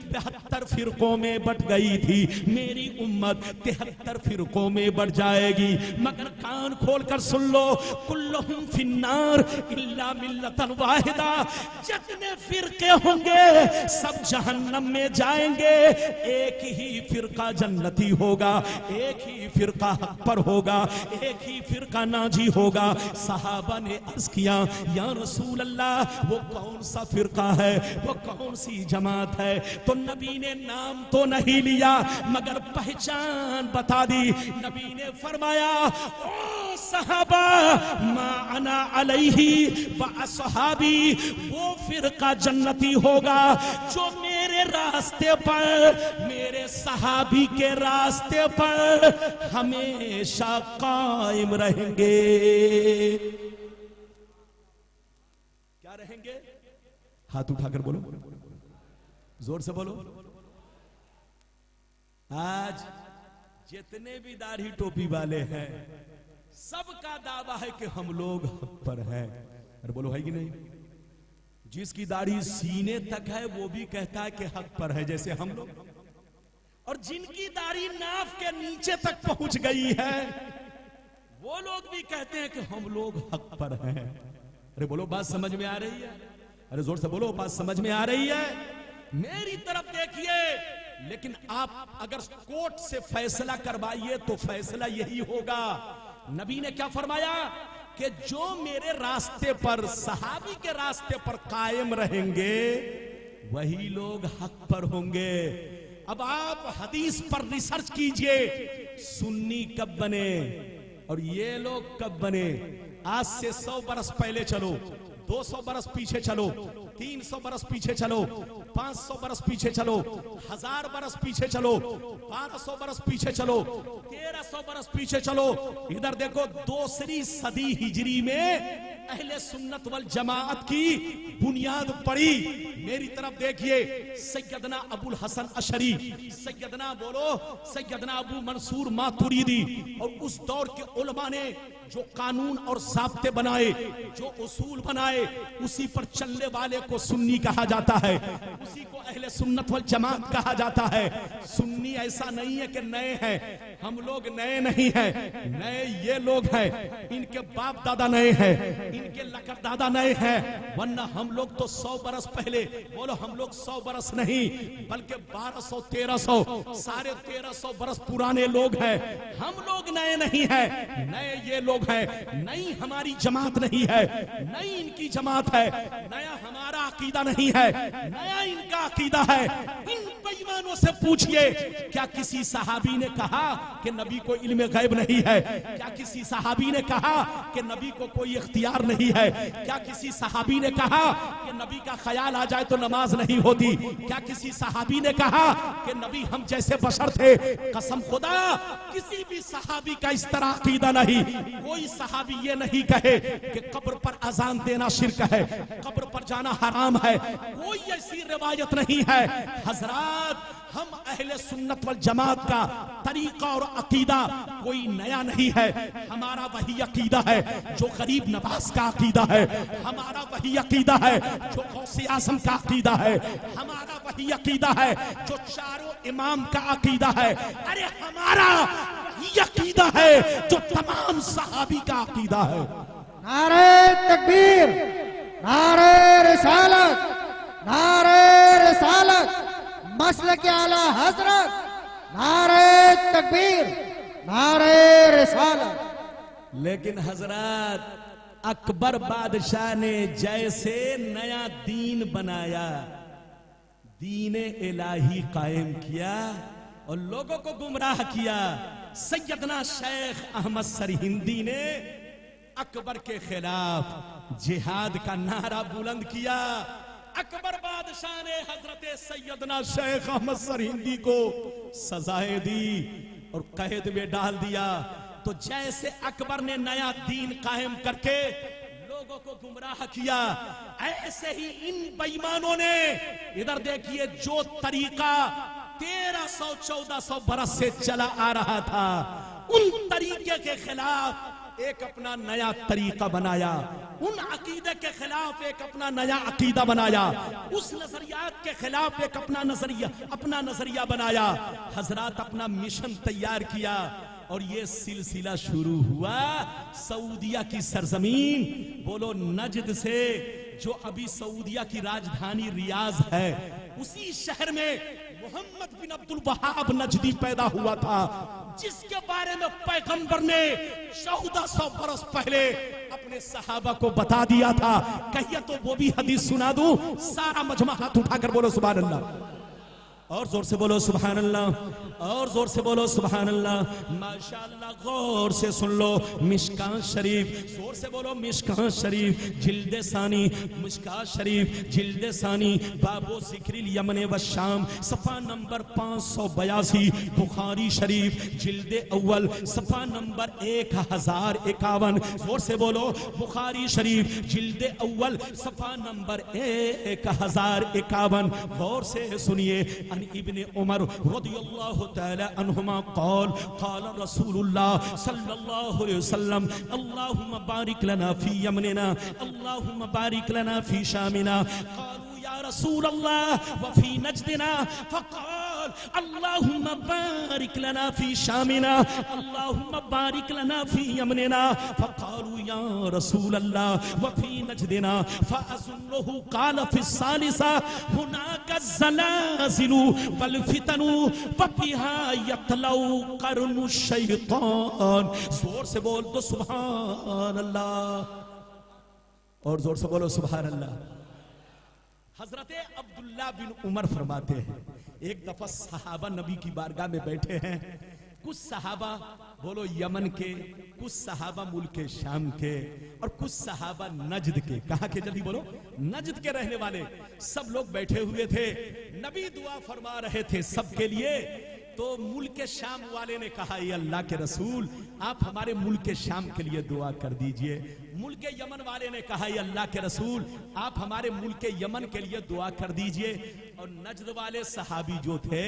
72 फिरकों में बट गई थी, मेरी उम्मत 73 फिरकों में बट जाएगी। मगर कान खोलकर सुन लो, कुल्लुहुम फिन्नार इल्ला मिल्लतन वाहिदा, जितने फिरके होंगे सब जहन्नम में जाएंगे, एक ही फिरका जन्नती होगा, एक ही फिरका हक पर होगा, एक ही फिरका नाजी होगा। सहाबा ने अर्ज किया, या रसूल अल्लाह वो कौन सा फिरका है, वो कौन सी जमात है? तो नबी ने नाम तो नहीं लिया मगर पहचान बता दी। नबी ने फरमाया, ओ सहाबा मा अना अलैहि व असहाबी, वो फिरका जन्नती होगा जो मेरे रास्ते पर, मेरे सहाबी के रास्ते पर हमेशा कायम रहेंगे। क्या रहेंगे? हाथ उठाकर बोलो, जोर से बोलो। आज जितने भी दाढ़ी टोपी वाले हैं सबका दावा है कि हम लोग हक पर हैं। अरे बोलो, है कि नहीं? जिसकी दाढ़ी सीने तक है वो भी कहता है कि हक पर है जैसे हम लोग, और जिनकी दाढ़ी नाफ के नीचे तक पहुंच गई है वो लोग भी कहते हैं कि हम लोग हक पर हैं। अरे बोलो, बात समझ में आ रही है? अरे जोर से बोलो, बात समझ में आ रही है? मेरी तरफ देखिए, लेकिन आप अगर कोर्ट से फैसला करवाइए तो फैसला यही होगा। नबी ने क्या फरमाया कि जो मेरे रास्ते पर, सहाबी के रास्ते पर कायम रहेंगे वही लोग हक पर होंगे। अब आप हदीस पर रिसर्च कीजिए, सुन्नी कब बने और ये लोग कब बने। आज से 100 बरस पहले चलो, 200 बरस पीछे चलो, 300 बरस पीछे चलो, 500 बरस पीछे चलो, 1000 बरस पीछे चलो, 1200 बरस पीछे चलो, 1300 बरस पीछे चलो। इधर देखो, दूसरी सदी हिजरी में अहले सुन्नत वल जमाअत की बुनियाद पड़ी। मेरी तरफ देखिए, सैयदना अबुल हसन अशरी, सैयदना बोलो, सैयदना अबू मंसूर मातुरीदी, और उस दौर के उलमा ने जो कानून और ज़ाब्ते बनाए, जो उसूल बनाए, उसी पर चलने वाले को सुन्नी कहा जाता है, उसी को अहले सुन्नत वल जमात कहा जाता है। सुन्नी ऐसा नहीं है कि नए हैं, हम लोग नए नहीं हैं, नए ये लोग हैं, इनके बाप दादा नए हैं, इनके लकर दादा नए हैं, वरना हम लोग तो 100 बरस पहले, बोलो हम लोग 100 बरस नहीं बल्कि 1200 1300 साढ़े 1300 बरस पुराने लोग हैं। हम लोग नए नहीं हैं, नए ये लोग हैं। नई हमारी जमात नहीं है, नई इनकी जमात है, नया हमारा अकीदा नहीं है, नया इनका अकीदा है। इन बेईमानों से पूछिए, क्या किसी सहाबी ने कहा कि नबी को इल्म गैब नहीं है? क्या किसी सहाबी ने कहा कि नबी को कोई इख्तियार नहीं है? क्या किसी सहाबी ने कहा कि नबी का ख्याल आ जाए तो नमाज नहीं होती? क्या किसी सहाबी ने कहा कि नबी हम जैसे बशर थे? कसम खुदा, किसी भी सहाबी का इस तरह अकीदा नहीं। कोई सहाबी ये नहीं कहे कि कब्र पर अजान देना शिर्क है, कब्र पर जाना हराम है, कोई ऐसी रिवायत नहीं है। हजरात, हम अहले सुन्नत वल जमात का तरीका और अकीदा कोई नया नहीं है। हमारा वही अकीदा है जो गरीब नवाज का अकीदा है, हमारा वही अकीदा है जो गौसे आज़म का अकीदा है, हमारा वही अकीदा है जो चारों इमाम का अकीदा है। अरे हमारा वही अकीदा है जो तमाम सहाबी का अकीदा है। नारे तकबीर, नारे रिसालत, नारे रिसालत, मसलक आला हजरत, नारे तकबीर, नारे रिसालत। लेकिन हजरत अकबर बादशाह ने जैसे नया दीन बनाया, दीन इलाही कायम किया और लोगों को गुमराह किया, सैयदना शेख अहमद सरहिंदी ने अकबर के खिलाफ जिहाद का नारा बुलंद किया। अकबर बादशाह ने हजरत सैयदना शेख अहमद सरहिंदी को सजाएं दी और कैद में डाल दिया। तो जैसे अकबर ने नया दीन कायम करके लोगों को गुमराह किया, ऐसे ही इन बेईमानों ने, इधर देखिए, जो तरीका 1300-1400 बरस से चला आ रहा था, उन तरीके के खिलाफ एक अपना नया तरीका बनाया, उन अकीदे के खिलाफ एक अपना नया अकीदा बनाया, उस नजरियात के खिलाफ एक अपना नजरिया बनाया। हजरत अपना मिशन तैयार किया और ये सिलसिला शुरू हुआ सऊदिया की सरजमीन, बोलो नजद से, जो अभी सऊदिया की राजधानी रियाज है, उसी शहर में मोहम्मद बिन अब्दुल वहाब नजदी पैदा हुआ था, जिसके बारे में पैगंबर ने 1400 बरस पहले अपने सहाबा को बता दिया था। कहिए तो वो भी हदीस सुना दूं? सारा मजमा हाथ उठाकर बोलो सुभान अल्लाह, और जोर से बोलो सुभान अल्लाह, और जोर से बोलो सुभान अल्लाह। माशाअल्लाह, गौर से सुन लो। मिशकात शरीफ, जोर से बोलो मिशकात शरीफ, जिल्दे सानी, मिशकात शरीफ जिल्दे सानी, बाबो जिक्रिल यमन व शाम, सफा नंबर 582। बुखारी शरीफ जिल्दे अव्वल, सफा नंबर 1051। जोर से बोलो बुखारी शरीफ जिल्दे अव्वल, सफा नंबर 1051। गौर से सुनिए। इब्ने उमर रदियल्लाहु तआला अन्हुमा क़ाल क़ाल रसूलुल्लाह सल्लल्लाहु अलैहि वसल्लम अल्लाहुम्मा बारिक लना फी यमनिना अल्लाहुम्मा बारिक लना फी शामिना। क़ालू या रसूलल्लाह व फी नजदिना फ़क़ाल अल्लाहुम्मा बारिक लना फी शामिना अल्लाहुम्मा बारिक लना फी यमनिना। फ़क़ालू या रसूलल्लाह व फी नजदिना फ़अज़ुन्नुहु क़ाल फ़ी सालिसा हुनाका ज़लाज़िलु वल फितनु वफ़ीहा यतलऊ क़रनु शैतान। जोर से बोल दो सुभान अल्लाह, और जोर से बोलो सुभान अल्लाह। हजरत अब्दुल्ला बिन उमर फरमाते हैं, एक दफा सहाबा नबी की बारगाह में बैठे हैं। कुछ सहाबा बोलो यमन के, कुछ सहाबा मुल्क शाम के, और कुछ सहाबा नजद के। कहाँ के? जल्दी बोलो। नजद के रहने वाले सब लोग बैठे हुए थे। नबी दुआ फरमा रहे थे सबके लिए। तो मुल्क शाम वाले ने कहा, ये अल्लाह के रसूल, आप हमारे मुल्क शाम के लिए दुआ कर दीजिए। मुल्क यमन वाले ने कहा, ये अल्लाह के रसूल, आप हमारे मुल्क यमन के लिए दुआ कर दीजिए। और नजद वाले सहाबी जो थे,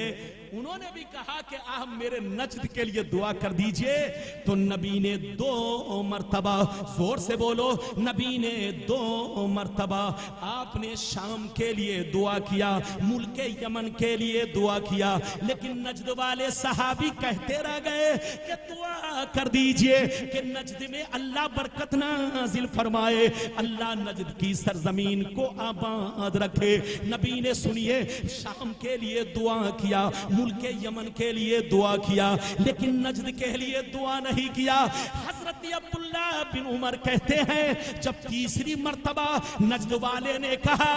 उन्होंने भी कहा कि आप मेरे नजद के लिए दुआ कर दीजिए। तो नबी ने 2 मरतबा, जोर से बोलो, नबी ने 2 मरतबा आपने शाम के लिए दुआ किया, मुल्क यमन के लिए दुआ किया। लेकिन नजद वाले सहाबी कहते रह गए कि दुआ कर दीजिए कि नजद में अल्लाह बरकत नाजिल फरमाए, अल्लाह नजद की सरजमीन को आबाद रखे। नबी ने सुनिए, शाम के लिए दुआ किया, मुल्क यमन के लिए दुआ किया, लेकिन नजद के लिए दुआ नहीं किया। हजरत अब्दुल्ला बिन उमर कहते हैं, जब तीसरी मर्तबा नजद वाले ने कहा,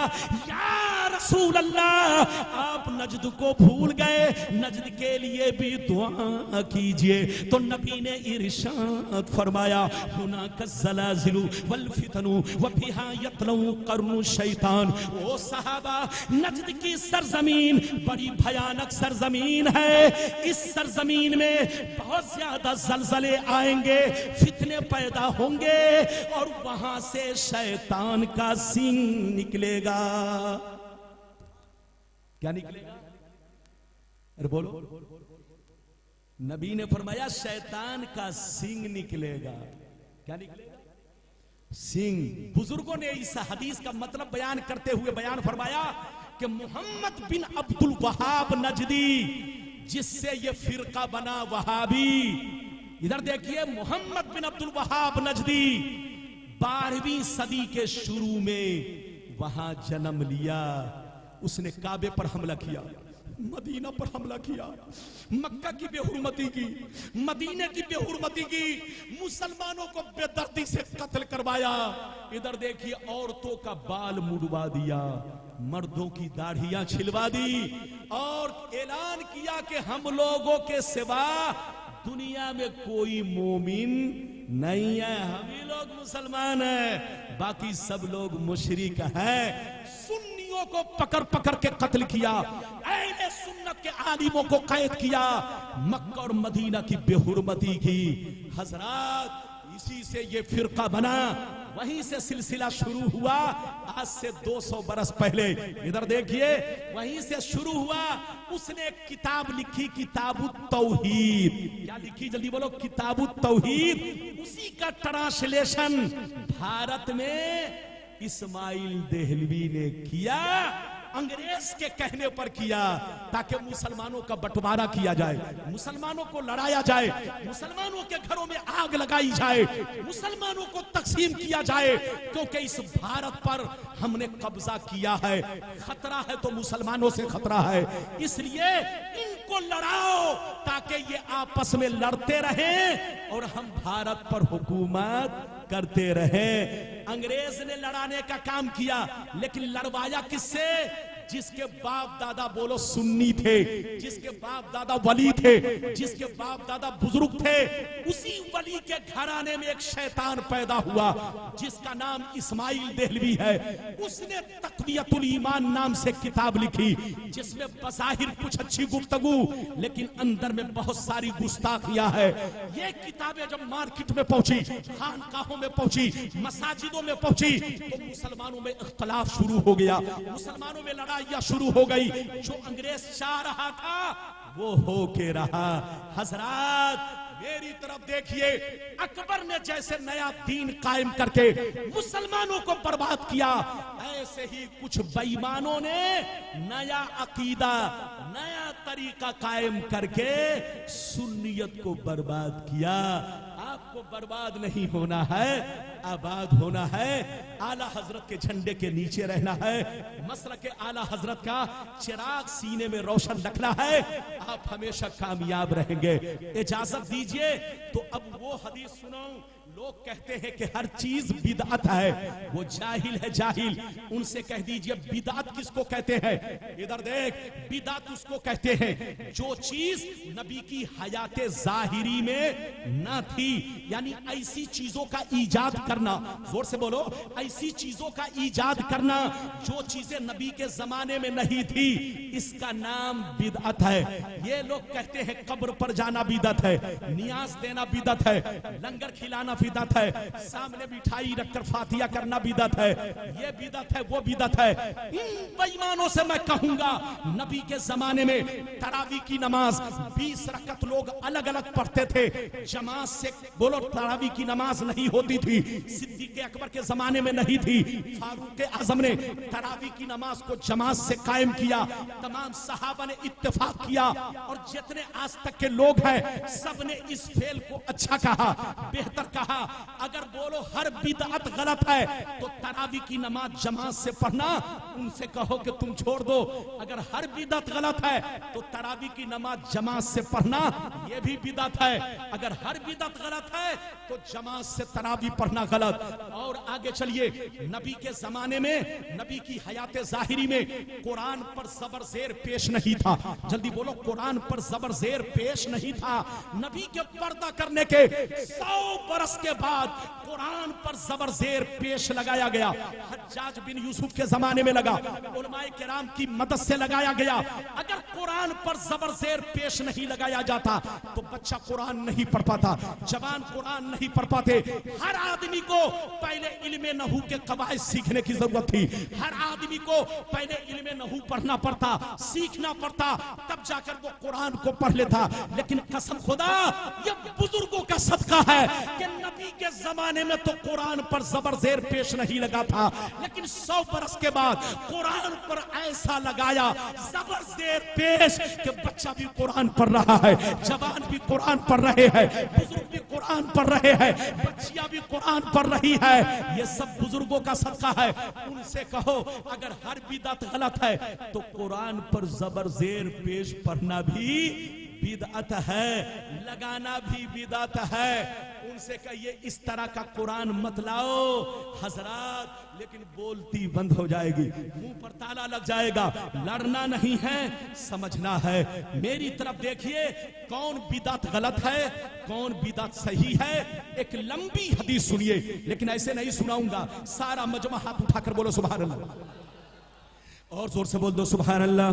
या रसूल अल्लाह, आप नजद को भूल गए, नजद के लिए भी दुआ कीजिए। तो नबी ने इरशाद फरमाया, हुनाका ज़लाज़िलु वल फितनु व फ़ीहा यतलऊ क़रनु शैतान। ओ सहाबा, नजद की सरजमीन बड़ी भयानक सरजमीन है। इस सरजमीन में बहुत ज्यादा ज़लज़ले आएंगे, फितने पैदा होंगे, और वहां से शैतान का सिंग निकलेगा। क्या निकलेगा? अरे बोलो। नबी ने फरमाया, शैतान का सिंग निकलेगा। क्या निकलेगा? सिंग। बुजुर्गों ने इस हदीस का मतलब बयान करते हुए बयान फरमाया कि मोहम्मद बिन अब्दुल वहाब नजदी, जिससे ये फिरका बना वहाबी। इधर देखिए, मोहम्मद बिन अब्दुल वहाब नजदी 12वीं सदी के शुरू में वहां जन्म लिया। उसने काबे पर हमला किया, मदीना पर हमला किया, मक्का की बेहुरमती की, मदीने की बेहुरमती की, मुसलमानों को बेदर्दी से कत्ल करवाया। इधर देखिए औरतों का बाल मुड़वा दिया, मर्दों की दाढ़ियां छिलवा दी और ऐलान किया कि हम लोगों के सिवा दुनिया में कोई मोमिन नहीं है, हम ही लोग मुसलमान हैं, बाकी सब लोग मुशरिक हैं। सुन्नियों को पकड़ पकड़ के कत्ल किया, अहले सुन्नत के आलिमों को कैद किया, मक्का और मदीना की बेहुरमती की। हजरात, इसी से ये फिरका बना, वहीं से सिलसिला शुरू हुआ आज से 200 बरस पहले। इधर देखिए, वहीं से शुरू हुआ। उसने एक किताब लिखी, किताबुत तौहीद। क्या लिखी, जल्दी बोलो, किताबुत तौहीद। उसी का ट्रांसलेशन भारत में इस्माइल देहलवी ने किया, अंग्रेज के कहने पर किया, ताकि मुसलमानों का बंटवारा किया जाए, मुसलमानों को लड़ाया जाए, मुसलमानों के घरों में आग लगाई जाए, मुसलमानों को तकसीम किया जाए, क्योंकि इस भारत पर हमने कब्जा किया है, खतरा है तो मुसलमानों से खतरा है, इसलिए इनको लड़ाओ ताकि ये आपस में लड़ते रहें और हम भारत पर हुकूमत करते रहे। अंग्रेज ने लड़ाने का काम किया, लेकिन लड़वाया किससे? जिसके बाप दादा बोलो सुन्नी थे, जिसके बाप दादा वली थे, जिसके बाप दादा बुजुर्ग थे, उसी वली के घराने में एक शैतान पैदा हुआ जिसका नाम इस्माइल देहलवी है। उसने तक़वियतुल ईमान नाम से किताब लिखी, जिसमें बज़ाहिर कुछ अच्छी गुफ्तगू, लेकिन अंदर में बहुत सारी गुस्ताखियां है। ये किताबें जब मार्केट में पहुंची, खानकाहों में पहुंची, मसाजिदों में पहुंची, तो मुसलमानों में इख्तलाफ शुरू हो गया, मुसलमानों में लड़ाइयां शुरू हो गई। जो अंग्रेज चाह रहा था वो हो के रहा। हजरात, मेरी तरफ देखिए, अकबर ने जैसे नया दीन कायम करके मुसलमानों को बर्बाद किया, ऐसे ही कुछ बेईमानों ने नया अकीदा, नया तरीका कायम करके सुन्नियत को बर्बाद किया। आपको बर्बाद नहीं होना है, आबाद होना है, आला हजरत के झंडे के नीचे रहना है, मसलक के आला हजरत का चिराग सीने में रोशन रखना है, आप हमेशा कामयाब रहेंगे। इजाजत दीजिए तो अब वो हदीस सुनाऊं। लोग कहते हैं कि हर चीज बिदअत है, वो जाहिल है, जाहिल। उनसे कह दीजिए बिदअत किसको कहते हैं। इधर देख, बिदअत उसको कहते हैं जो चीज नबी की हयाते जाहिरी में ना थी, यानी ऐसी चीजों का ईजाद करना, जोर से बोलो, ऐसी चीजों का ईजाद करना जो चीजें नबी के जमाने में नहीं थी, इसका नाम बिदअत है। ये लोग कहते हैं कब्र पर जाना बिदअत है, नियाज देना बिदअत है, लंगर खिलाना बिदअत है, सामने मिठाई रखकर फातिया करना बिदअत है, ये बिदअत है, वो बिदअत है। इन बेईमानों से मैं कहूंगा, नबी के जमाने में तरावी की नमाज 20 रकअत लोग अलग अलग पढ़ते थे, जमात से बोलो तरावी की नमाज नहीं होती थी। सिद्दीक़ अकबर के जमाने में नहीं थी, फारूक आजम ने तरावी की नमाज को जमात से कायम किया, तमाम सहाबा ने इत्तेफाक किया, और जितने आज तक के लोग हैं सब ने इस फेल को अच्छा कहा, बेहतर कहा। अगर बोलो हर बिदअत गलत है तो तरावी की नमाज जमात से पढ़ना उनसे कहो कि तुम छोड़ दो। अगर हर बिदअत गलत है तो तरावी की नमाज जमात से पढ़ना यह भी बिदअत है। अगर हर बिदअत गलत है तो जमात से तरावी पढ़ना गलत। और आगे चलिए, नबी के जमाने में, नबी की हयाते जाहिरी में कुरान पर जबर जेर पेश नहीं था। जल्दी बोलो, कुरान पर जबर जेर पेश नहीं था। नबी के पर्दा करने के 100 बरस के बाद कुरान पर जबर जेर पेश लगाया गया। हज्जाज बिन यूसुफ के जमाने में लगा, उलमाए किराम की मदद से लगाया गया। अगर कुरान पर जबर जेर पेश नहीं लगाया जाता तो बच्चा कुरान नहीं पढ़ पाता, जवान कुरान नहीं पढ़ पाते। हर आदमी को पहले इल्मे नहू के कवायद सीखने की जरूरत थी। हर आदमी को पहले इल्मे नहू पढ़ना पड़ता, सीखना पड़ता, तब जाकर वो कुरान को पढ़ लेता। लेकिन कसम खुदा, ये बुजुर्गों का सदका है कि नबी के जमाने में तो कुरान पर जबर जेर पेश नहीं लगा था, लेकिन 100 बरस के बाद कुरान पर ऐसा लगाया जबर जेर पेश कि बच्चा भी कुरान पढ़ रहा है, जवान भी कुरान पढ़ रहे हैं, बुजुर्ग भी कुरान कुरान पढ़ रहे हैं, बच्चियां भी कुरान पढ़ रही है, ये सब बुजुर्गों का सदका है। उनसे कहो अगर हर बिदअत गलत है तो कुरान पर जबर जेर पेश पढ़ना भी बिदअत है, लगाना भी बिदअत है। उनसे कहिए इस तरह का कुरान मत लाओ हजरात, लेकिन बोलती बंद हो जाएगी, मुंह पर ताला लग जाएगा। लड़ना नहीं है, समझना है। मेरी तरफ देखिए कौन बिदअत गलत है, कौन बिदअत सही है। एक लंबी हदीस सुनिए, लेकिन ऐसे नहीं सुनाऊंगा, सारा मजमा हाथ उठाकर बोलो सुभान अल्लाह, और जोर से बोल दो सुभान अल्लाह,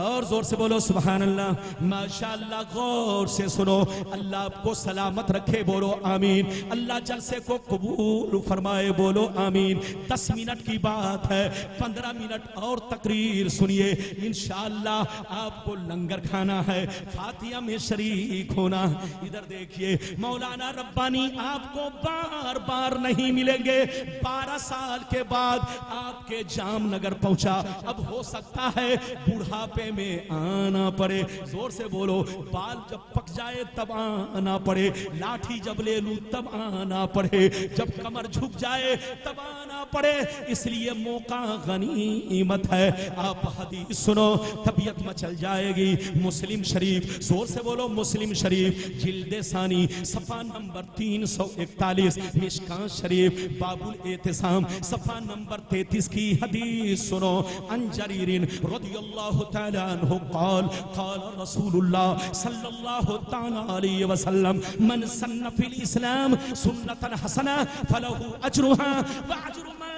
और जोर से बोलो सुभान अल्लाह। माशाअल्लाह, गौर से सुनो, अल्लाह आपको सलामत रखे, बोलो आमीन। अल्लाह जलसे को कबूल फरमाए, बोलो आमीन। 10 मिनट की बात है, 15 मिनट और तकरीर सुनिए। इंशाअल्लाह आपको लंगर खाना है, फातिहा में शरीक होना। इधर देखिए, मौलाना रब्बानी आपको बार बार नहीं मिलेंगे। 12 साल के बाद आपके जामनगर पहुंचा, अब हो सकता है बुढ़ापे में आना पड़े। जोर से बोलो, बाल जब पक जाए तब आना पड़े, लाठी जब ले लूं तब आना पड़े, जब कमर झुक जाए तब आना पड़े। इसलिए मौका गनीमत है। आप हदीस सुनो, तबीयत मचल जाएगी। मुस्लिम शरीफ, जोर से बोलो मुस्लिम शरीफ, जिल्दे सानी सफा नंबर 341, मिशकात शरीफ बाबुल एहतिसाम सफा नंबर 33 की हदीस सुनो। अंजरीरिन रदियल्लाहु तआला अन्हु क़ाल क़ाल रसूलुल्लाह सल्लल्लाहु तआला अलैहि वसल्लम मन सन्ना फिल इस्लाम सुन्नतन हसना फलहु अजरुहा व अजरु मा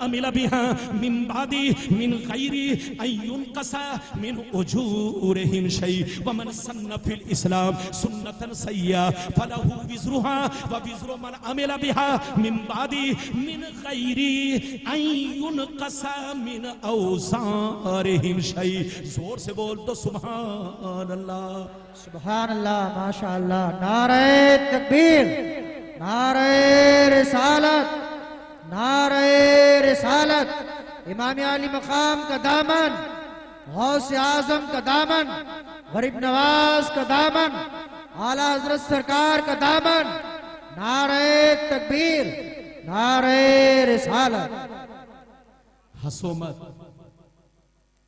अमिल बिहा मिन बादी मिन गैरी अन युनक़सा मिन उजूरिहिम शै व मन सन्ना फिल इस्लाम सुन्नतन सय्या फलहु विज़रुहा व विज़रु मन अमिल बिहा मिन बादी मिन गैरी अन युनक़सा मिन औज़ारिहिम शै। जोर से बोल तो सुभान अल्लाह, सुभान अल्लाह, माशा अल्लाह। नारे तकबीर, नारे रिसालत, नारे रिसालत। इमाम अली मकाम का दामन, गौसे आजम का दामन, गरीब नवाज का दामन, आला हजरत सरकार का दामन। नारे तकबीर, नारे रिसालत। हंसो मत,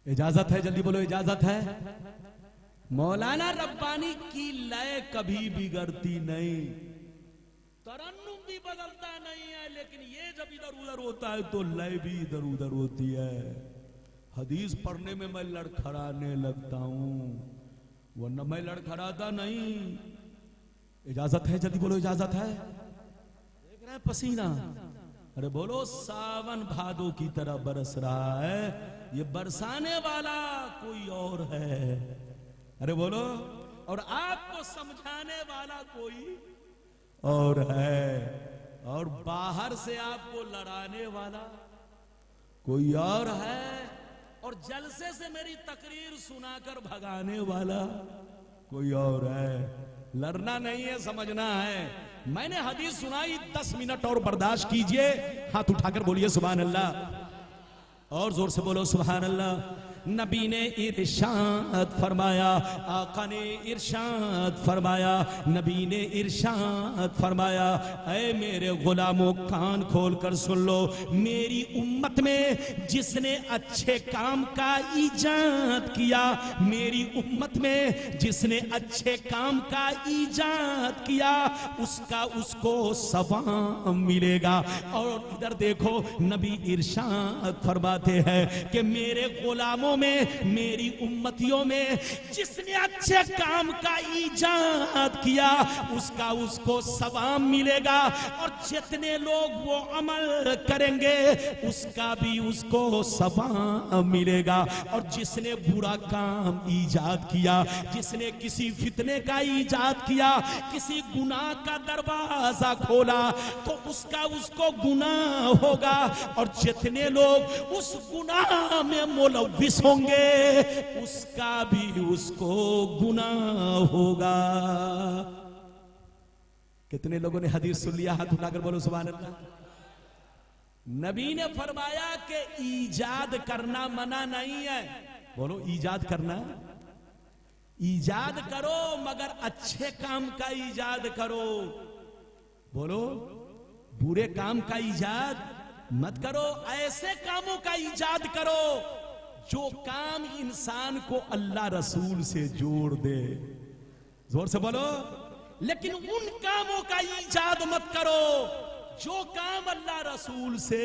इजाजत है, जल्दी बोलो इजाजत है। मौलाना रब्बानी की लय कभी बिगड़ती नहीं, तरन्नुम भी बदलता नहीं है, लेकिन ये जब इधर उधर होता है तो लय भी इधर उधर होती है। हदीस पढ़ने में मैं लड़खड़ाने लगता हूं, वरना मैं लड़खड़ाता नहीं। इजाजत है, जल्दी बोलो इजाजत है। देख रहे हैं पसीना, अरे बोलो सावन भादो की तरह बरस रहा है, ये बरसाने वाला कोई और है। अरे बोलो, और आपको समझाने वाला कोई और है, और बाहर से आपको लड़ाने वाला कोई और है, और जलसे से मेरी तकरीर सुनाकर भगाने वाला कोई और है। लड़ना नहीं है, समझना है। मैंने हदीस सुनाई, 10 मिनट और बर्दाश्त कीजिए। हाथ उठाकर बोलिए सुभान अल्लाह, और जोर से बोलो सुभान अल्लाह। नबी ने इरशाद फरमाया, आका ने इरशाद फरमाया, नबी ने इरशाद फरमाया, ऐ मेरे गुलामों कान खोल कर सुन लो, मेरी उम्मत में जिसने अच्छे काम का ईजाद किया, मेरी उम्मत में जिसने अच्छे काम का ईजाद किया, उसका उसको सवाब मिलेगा। और इधर देखो, नबी इरशाद फरमाते हैं कि मेरे गुलामों में, मेरी उम्मतियों में जिसने अच्छे काम का ईजाद किया, उसका उसको सवाब मिलेगा, और जितने लोग वो अमल करेंगे उसका भी उसको सवाब मिलेगा। और जिसने बुरा काम ईजाद किया, जिसने किसी फितने का ईजाद किया, किसी गुनाह का दरवाजा खोला, तो उसका उसको गुनाह होगा, और जितने लोग उस गुनाह में मुलव्विस होंगे उसका भी उसको गुनाह होगा। कितने लोगों ने हदीस सुन लिया? हाथ उठाकर बोलो सुभान अल्लाह। नबी ने फरमाया कि ईजाद करना मना नहीं है। बोलो ईजाद करना, ईजाद करो, मगर अच्छे काम का ईजाद करो। बोलो, बुरे काम का इजाद मत करो, ऐसे कामों का इजाद करो जो काम इंसान को अल्लाह रसूल से जोड़ दे। जोर से बोलो। लेकिन उन कामों का इजाद मत करो जो काम अल्लाह रसूल से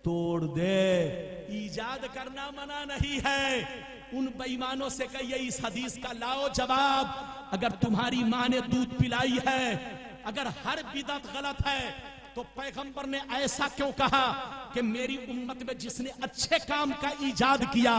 तोड़ दे। इजाद करना मना नहीं है। उन बेईमानों से कहिए इस हदीस का लाओ जवाब। अगर तुम्हारी माँ ने दूध पिलाई है, अगर हर बिदअत गलत है, तो पैगंबर ने ऐसा क्यों कहा कि मेरी उम्मत में जिसने अच्छे काम का इजाद किया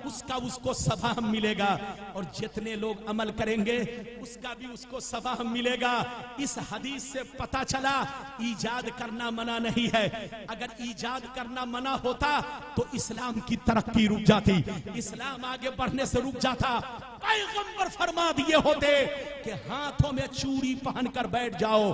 उसका उसको सवाब मिलेगा, और जितने लोग अमल करेंगे उसका भी उसको सवाब मिलेगा। इस हदीस से पता चला इजाद करना मना नहीं है। अगर इजाद करना मना होता तो इस्लाम की तरक्की रुक जाती, इस्लाम आगे बढ़ने से रुक जाता। पैगंबर फरमा दिए होते कि हाथों में चूड़ी पहनकर बैठ जाओ,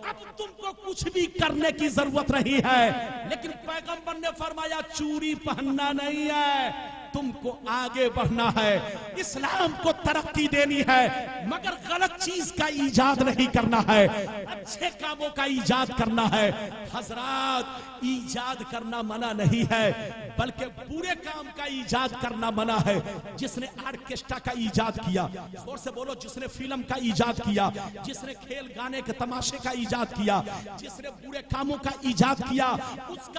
अब तुमको कुछ भी करने की जरूरत नहीं है। लेकिन पैगंबर ने फरमाया चूड़ी पहनना नहीं है, तुमको आगे बढ़ना है, इस्लाम को तरक्की देनी है, मगर गलत चीज का इजाद नहीं करना है, अच्छे कामों का इजाद करना है। हजरात, इजाद करना मना नहीं है, बल्कि बुरे काम का इजाद करना मना है। जिसने ऑर्केस्ट्रा का इजाद किया, जोर से बोलो, जिसने फिल्म का इजाद किया, जिसने खेल गाने के तमाशे का इजाद किया, जिसने बुरे कामों का इजाद किया,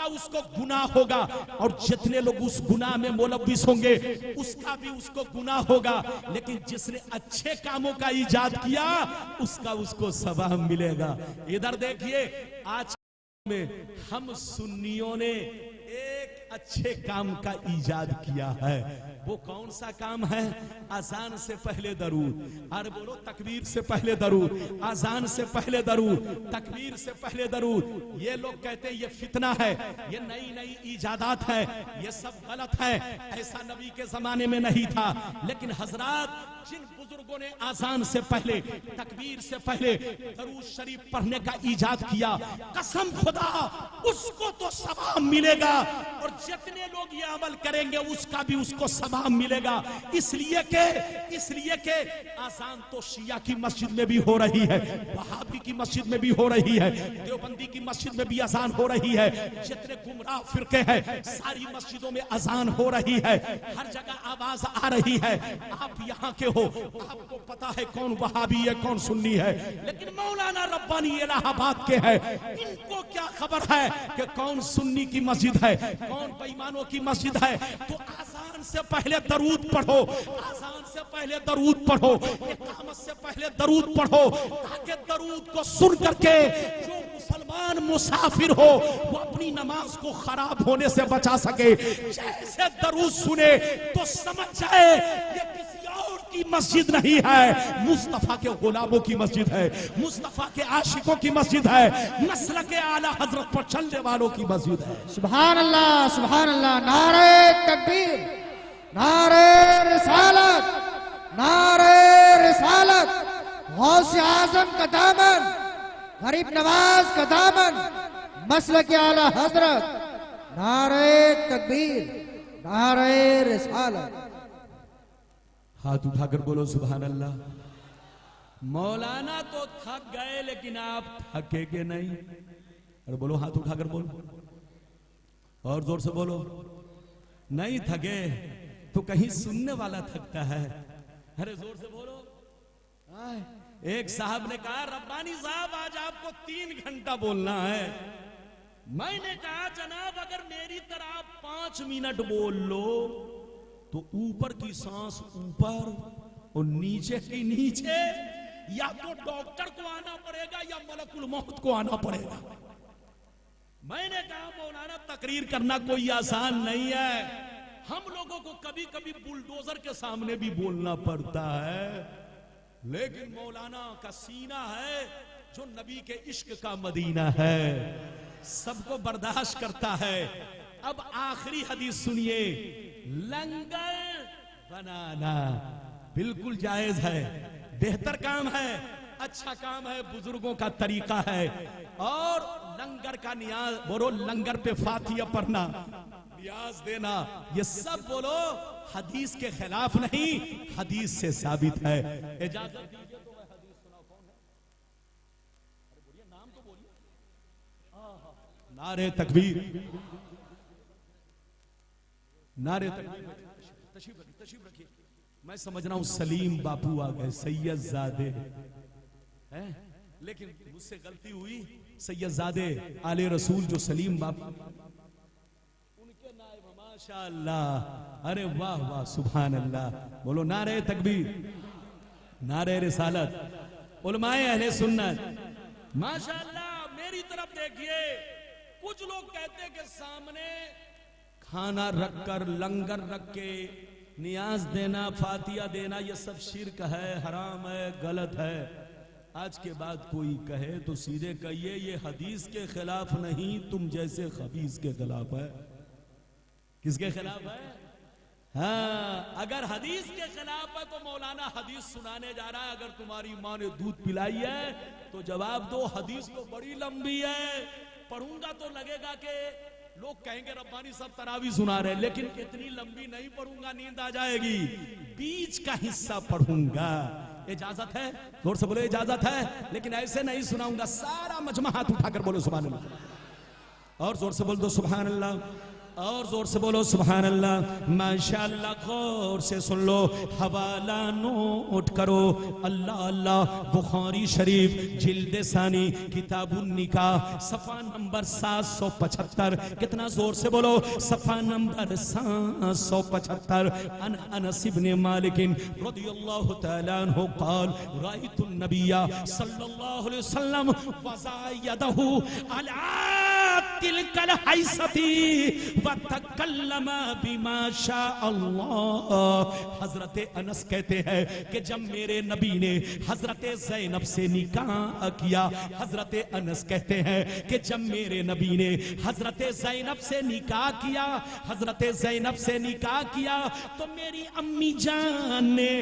उसको गुनाह होगा, और जितने लोग उस गुनाह में मुलव्विस होंगे उसका भी उसको गुनाह होगा। लेकिन जिसने अच्छे कामों का इजाद किया उसका उसको सवाब मिलेगा। इधर देखिए, आज में हम सुन्नियों ने एक अच्छे काम का इजाद किया है। वो कौन सा काम है? अजान से पहले दरूद। अरे बोलो, तकबीर से पहले दरूद, अजान से पहले दरूद, तकबीर से पहले दरूद। ये लोग कहते हैं ये फितना है, ये नई नई इजादात है, ये सब गलत है, ऐसा नबी के जमाने में नहीं था। लेकिन हजरात, जिन बुजुर्गों ने अजान से पहले, तकबीर से पहले दरूद शरीफ पढ़ने का इजाद किया, कसम खुदा उसको तो सवाब मिलेगा, और जितने लोग ये अमल करेंगे उसका भी उसको सवाब मिलेगा। इसलिए के अजान तो शिया की मस्जिद में भी हो रही है, वहाबी की मस्जिद में भी हो रही है, देवबंदी की मस्जिद में भी अजान हो रही है, जितने गुमराह फिरके हैं सारी मस्जिदों में अजान हो रही है, हर जगह आवाज आ रही है। आप यहाँ के हो, आपको पता है कौन वहाबी है कौन सुन्नी है, लेकिन मौलाना रब्बानी इलाहाबाद के हैं, इनको क्या खबर है कि कौन सुन्नी की मस्जिद है, कौन बेईमानों की मस्जिद है। तो आजान से पहले दरूद पढ़ो, आजान से पहले दरूद पढ़ो, इकामत से पहले दरूद पढ़ो, ताकि दरूद को सुन करके जो मुसलमान मुसाफिर हो वो अपनी नमाज को खराब होने से बचा सके। जैसे दरूद सुने तो समझ जाए ये किसी और की मस्जिद नहीं है, मुस्तफा के गुलामों की मस्जिद है, मुस्तफा के आशिकों की मस्जिद है, नस्ल के आला हजरत पर चलने वालों की मस्जिद है। सुभान अल्लाह, सुभान अल्लाह। नारे तकबीर, नारे रिसालत, नारे रिसालत। गौसे आजम का दामन, गरीब नवाज का दामन, मसल के आला हजरत। नारे तकबीर, नारे रिसालत। हाथ उठाकर बोलो सुभान अल्लाह। मौलाना तो थक गए, लेकिन आप थकेंगे नहीं। अरे बोलो, हाथ उठाकर बोलो, और जोर से बोलो। नहीं थके तो कहीं सुनने वाला थकता है। अरे जोर से बोलो। एक साहब ने कहा, रब्बानी साहब आज आपको 3 घंटा बोलना है। मैंने कहा, जनाब अगर मेरी तरह 5 मिनट बोल लो तो ऊपर की सांस ऊपर और नीचे की नीचे, या तो डॉक्टर को आना पड़ेगा या मलकुल मौत को आना पड़ेगा। मैंने कहा, मौलाना तकरीर करना कोई आसान नहीं है, हम लोगों को कभी कभी बुलडोजर के सामने भी बोलना पड़ता है, लेकिन मौलाना का सीना है जो नबी के इश्क का मदीना है, सबको बर्दाश्त करता है। अब आखिरी हदीस सुनिए। लंगर बनाना बिल्कुल जायज है, बेहतर काम है, अच्छा काम है, बुजुर्गों का तरीका है। और लंगर का नियाज बोलो, लंगर पे फातिहा पढ़ना, नियाज देना, ये सब बोलो हदीस के खिलाफ नहीं, हदीस से साबित है। इजाजत दीजिए तो हदीस सुनाओ। कौन है? अरे बोलिए, नाम तो नारे तकबीर, नारे तकबीर। तशरीफ रखिए। मैं समझ रहा हूं सलीम बापू आ गए, सैयद जादे है, लेकिन मुझसे गलती हुई। सैयद जादे आले रसूल जो सलीम बापू उनके नायब, माशाअल्लाह, अरे वाह वाह, सुभान अल्लाह। बोलो नारे तकबीर, नारे रिसालत, उलमाए अहले सुन्नत, माशाअल्लाह। मेरी तरफ देखिए, कुछ लोग कहते हैं कि सामने खाना रखकर, लंगर रख के नियाज देना, फातिया देना, ये सब शिर्क है, हराम है, गलत है। आज के बाद कोई कहे तो सीधे कहिए ये हदीस के खिलाफ नहीं, तुम जैसे खबीस के खिलाफ है। किसके खिलाफ है? हाँ, अगर हदीस के खिलाफ है तो मौलाना हदीस सुनाने जा रहा है। अगर तुम्हारी माँ ने दूध पिलाई है तो जवाब दो, हदीस तो बड़ी लंबी है, पढ़ूंगा तो लगेगा कि लोग कहेंगे रब्बानी सब तरावी सुना रहे, लेकिन इतनी लंबी नहीं पढ़ूंगा, नींद आ जाएगी। बीच का हिस्सा पढ़ूंगा। इजाजत है? जोर से बोलो इजाजत है। लेकिन ऐसे नहीं सुनाऊंगा, सारा मजमा हाथ उठाकर बोलो सुभान अल्लाह, और जोर से बोल दो सुभान अल्लाह, और जोर से बोलो सुभान अल्लाह। माशाअल्लाह, गौर से सुन लो, हवाला नोट करो। अल्लाह अल्लाह, बुखारी शरीफ जिल्द सानी किताबुन निकाह, सफा नंबर 775। कितना जोर से बोलो, सफा नंबर 775। अनस इब्न मालिक रदियल्लाहु तआला अन्हु क़ाल राइतुन नबिय्या सल्लल्लाहु अलैहि वसल्लम वज़ा यदहु अला तिलकल हैसती वतकल्लम बिमा शा अल्लाह। हजरत अनस कहते हैं कि जब मेरे नबी ने हजरत ज़ैनब से निकाह किया, हजरत अनस कहते हैं कि जब मेरे नबी ने हजरत ज़ैनब से निकाह किया, हजरत ज़ैनब से निकाह किया, तो मेरी अम्मी जान ने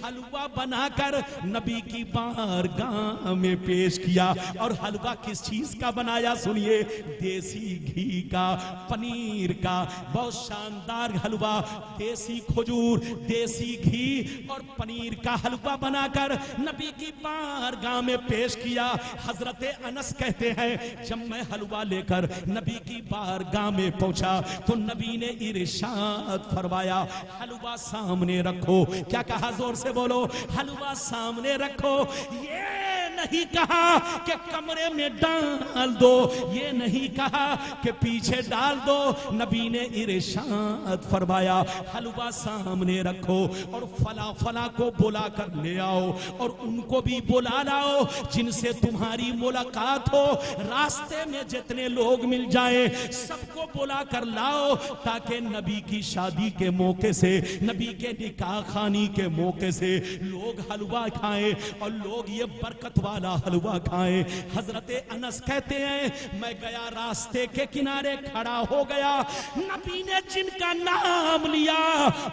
हलवा बनाकर नबी की बारगाह में पेश किया। और हलवा किस चीज का बनाया सुनिए, देसी घी का, पनीर का, बहुत शानदार हलवा, देसी खजूर, देसी घी और पनीर का हलवा बनाकर नबी की बारगाह में पेश किया। हजरत अनस कहते हैं जब मैं हलवा लेकर नबी की बारगाह में पहुंचा तो नबी ने इरशाद फरमाया, हलवा सामने रखो। क्या कहा? जोर से बोलो, हलवा सामने रखो। ये नहीं कहा कि कमरे में डाल दो, ये नहीं कहा कि पीछे डाल दो। नबी ने इरशाद फरमाया, हलवा सामने रखो और फला फला को बुला कर ले आओ, और उनको भी बुला लाओ जिनसे तुम्हारी मुलाकात हो। रास्ते में जितने लोग मिल जाए सबको बुला कर लाओ, ताकि नबी की शादी के मौके से, नबी के निकाह खानी के मौके से लोग हलवा खाएं और लोग ये बरकत वाला हलवा खाएं। हजरत अनस कहते हैं मैं गया, रास्ते के किनारे खड़ा हो गया, नबी ने जिनका नाम लिया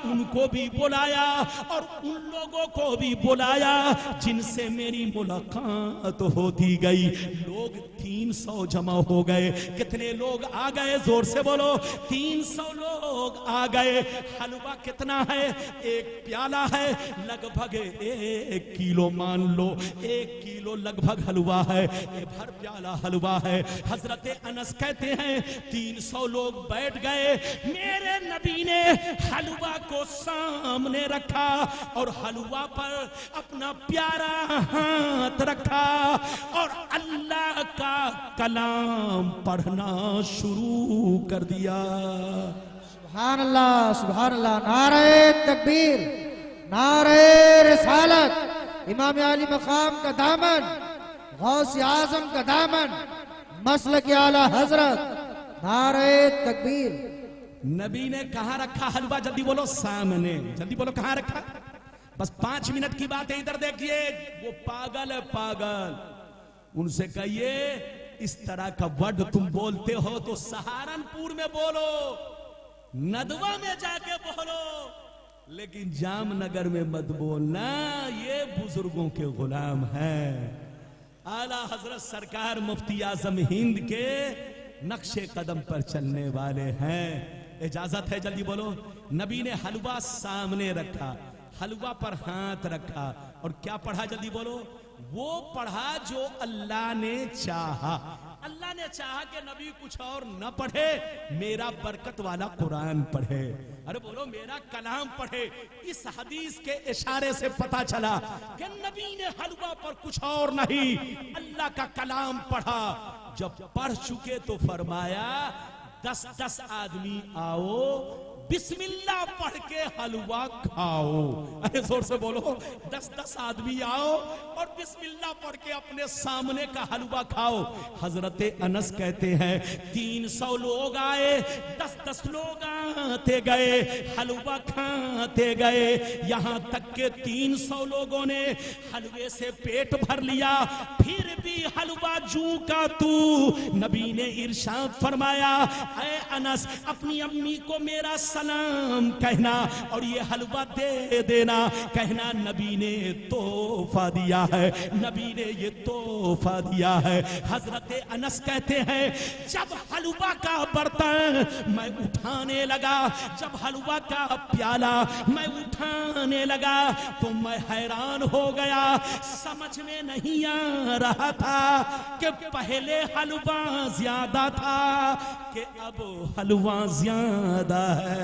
उनको भी बुलाया और उन लोगों को भी बुलाया जिनसे मेरी मुलाकात होती गई। लोग 300 जमा हो गए। कितने लोग आ गए? जोर से बोलो, 300 लोग आ गए। हलवा कितना है? एक प्याला है, लगभग 1 किलो, मान लो 1 किलो लगभग हलवा है, ये भर प्याला हलवा है। हजरत अनस कहते हैं 300 लोग बैठ गए, मेरे नबी ने हलवा को सामने रखा और हलवा पर अपना प्यारा हाथ रखा और अल्लाह का कलाम पढ़ना शुरू कर दिया। सुभान अल्लाह, सुभान अल्लाह। नारे तकबीर, नारे रिसालत, इमाम आली मकाम का दामन, गौस आजम का दामन, मसलक आला हजरत, नारे तकबीर। नबी ने कहां रखा हलवा? जल्दी बोलो, सामने। जल्दी बोलो, कहां रखा? बस 5 मिनट की बात है, इधर देखिए। वो पागल है, पागल। उनसे कहिए इस तरह का वर्ड तुम बोलते हो तो सहारनपुर में बोलो, नदवा में जाके बोलो, लेकिन जामनगर में मत बोलना, ये बुजुर्गों के गुलाम हैं। आला हजरत सरकार मुफ्ती आजम हिंद के नक्शे कदम पर चलने वाले हैं। इजाजत है? जल्दी बोलो। नबी ने हलवा सामने रखा, हलवा पर हाथ रखा और क्या पढ़ा? जल्दी बोलो। वो पढ़ा जो अल्लाह ने चाहा। अल्लाह ने चाहा कि नबी कुछ और न पढ़े, मेरा बरकत वाला कुरान पढ़े। अरे बोलो मेरा कलाम पढ़े। इस हदीस के इशारे से पता चला कि नबी ने हलवा पर कुछ और नहीं, अल्लाह का कलाम पढ़ा। जब पढ़ चुके तो फरमाया 10-10 आदमी आओ, बिस्मिल्लाह पढ़ के हलवा खाओ। अरे जोर से बोलो, 10-10 आदमी आओ और बिस्मिल्लाह पढ़ के अपने सामने का हलवा खाओ। हजरत अनस कहते हैं 300 लोग आए, 10-10 लोग आते गए, हलवा खाते गए, यहां तक के 300 लोगों ने हलवे से पेट भर लिया। फिर भी हलवा जू का तू। नबी ने इरशाद फरमाया, ऐ अनस अपनी अम्मी को मेरा सलाम कहना और ये हलवा दे देना, कहना नबी ने तोहफा दिया है, नबी ने ये तोहफा दिया है। हजरत अनस कहते हैं जब हलवा का बर्तन मैं उठाने लगा, जब हलवा का प्याला मैं उठाने लगा तो मैं हैरान हो गया। समझ में नहीं आ रहा था कि पहले हलवा ज्यादा था कि अब हलवा ज्यादा है।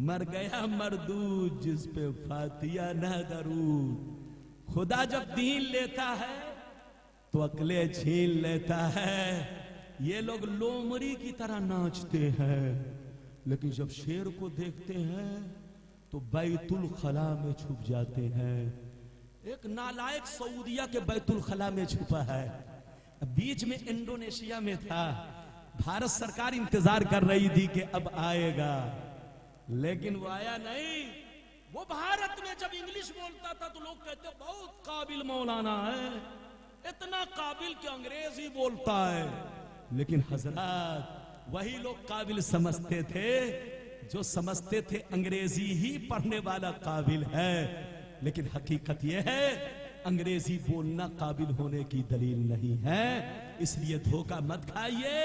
मर गया मरदूद जिस पे फातिया ना दरूद। खुदा जब दीन लेता है तो अकले छीन लेता है। ये लोग लोमड़ी की तरह नाचते हैं, लेकिन जब शेर को देखते हैं तो बैतुल खला में छुप जाते हैं। एक नालायक सऊदिया के बैतुल खला में छुपा है। बीच में इंडोनेशिया में था। भारत सरकार इंतजार कर रही थी कि अब आएगा, लेकिन वो आया नहीं। वो भारत में जब इंग्लिश बोलता था तो लोग कहते बहुत काबिल मौलाना है, इतना काबिल कि अंग्रेजी बोलता है। लेकिन हजरत वही लोग काबिल समझते थे जो समझते थे अंग्रेजी ही पढ़ने वाला काबिल है। लेकिन हकीकत यह है अंग्रेजी बोलना काबिल होने की दलील नहीं है, इसलिए धोखा मत खाइए।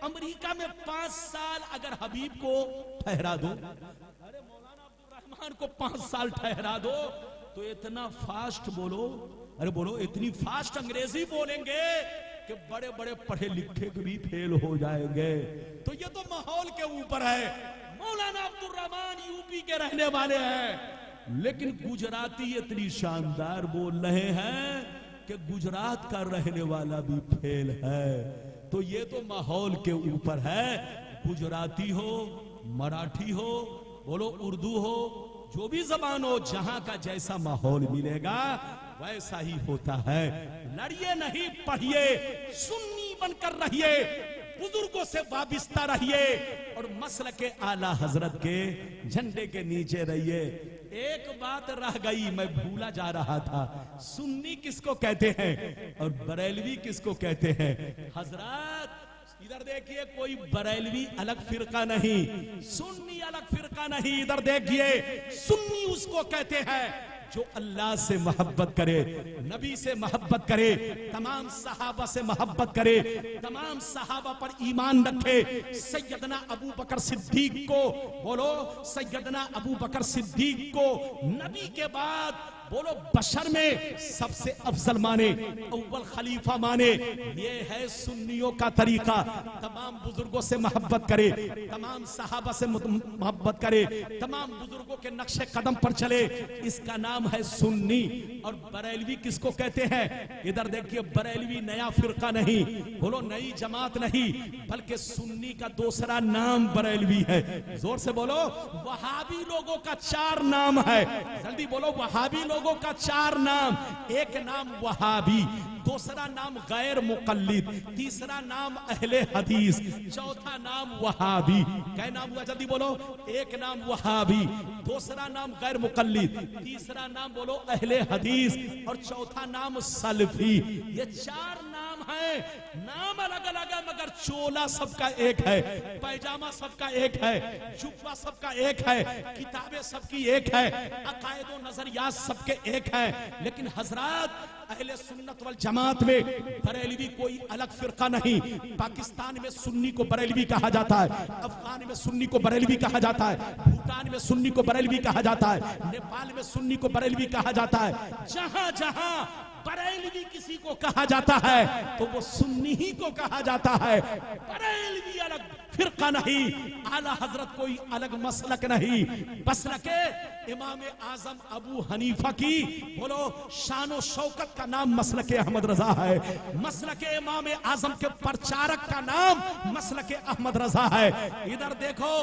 अमेरिका में 5 साल अगर हबीब को ठहरा दो, अरे मौलाना अब्दुल रहमान को 5 साल ठहरा दो तो इतना फास्ट बोलो, अरे बोलो इतनी फास्ट अंग्रेजी बोलेंगे कि बड़े बड़े पढ़े लिखे भी फेल हो जाएंगे। तो ये तो माहौल के ऊपर है। मौलाना अब्दुल रहमान यूपी के रहने वाले हैं, लेकिन गुजराती इतनी शानदार बोल रहे हैं कि गुजरात का रहने वाला भी फेल है। तो ये तो माहौल के ऊपर है। गुजराती हो, मराठी हो, बोलो उर्दू हो, जो भी जबान हो, जहां का जैसा माहौल मिलेगा वैसा ही होता है। लड़िए नहीं, पढ़िए, सुन्नी बनकर रहिए, बुजुर्गों से वाबिस्ता रहिए और मसल के आला हजरत के झंडे के नीचे रहिए। एक बात रह गई, मैं भूला जा रहा था, सुन्नी किसको कहते हैं और बरेलवी किसको कहते हैं? हजरत इधर देखिए, कोई बरेलवी अलग फिरका नहीं, सुन्नी अलग फिरका नहीं। इधर देखिए, सुन्नी उसको कहते हैं जो अल्लाह से मोहब्बत करे, नबी से मोहब्बत करे, तमाम सहाबा से मोहब्बत करे, तमाम सहाबा पर ईमान रखे। सैयदना अबू बकर सिद्दीक को, बोलो सैयदना अबू बकर सिद्दीक को नबी के बाद बोलो बशर में सबसे अफजल माने, अव्वल खलीफा माने। ये है सुन्नियों का तरीका। तमाम बुजुर्गों से मोहब्बत करे, तमाम सहाबा से मोहब्बत करे, तमाम बुजुर्गों के नक्शे कदम पर चले, इसका नाम है सुन्नी। और बरेलवी किसको कहते हैं? इधर देखिए, बरेलवी नया फिरका नहीं, बोलो नई जमात नहीं, बल्कि सुन्नी का दूसरा नाम बरेलवी है। जोर से बोलो, वहाबी लोगों का 4 नाम है। जल्दी बोलो, वहाबी लोगों का 4 नाम। एक नाम वहाबी, दूसरा नाम गैर मुकल्लिद, तीसरा नाम अहले हदीस, चौथा नाम वहाबी। क्या नाम हुआ? जल्दी बोलो। एक नाम वहाबी, दूसरा नाम गैर मुकल्लिद, तीसरा नाम बोलो अहले हदीस और चौथा नाम सलफी। ये 4 नाम है। नाम अलग अलग है मगर चोला सबका एक है, पैजामा सबका एक है, जुब्बा सबका एक है, किताबें सबकी एक है, अकायद व नजरियात सबके एक है। लेकिन हजरत अहले सुन्नत वल जमात में बरेलवी कोई अलग फिरका नहीं। पाकिस्तान में सुन्नी को बरेलवी कहा जाता है, अफगान में सुन्नी को बरेलवी कहा जाता है, भूटान में सुन्नी को बरेलवी कहा जाता है, नेपाल में सुन्नी को बरेलवी कहा जाता है। जहां जहां बरेलवी किसी को कहा जाता है तो वो सुन्नी ही को कहा जाता है। बरेलवी अलग फिरका नहीं, आला हजरत कोई अलग मसलक नहीं। मसलके इमाम आजम अबू हनीफा की बोलो शान शौकत का नाम मसलके अहमद रजा है। मसलके इमाम आजम के प्रचारक का नाम मसलके अहमद रजा है। इधर देखो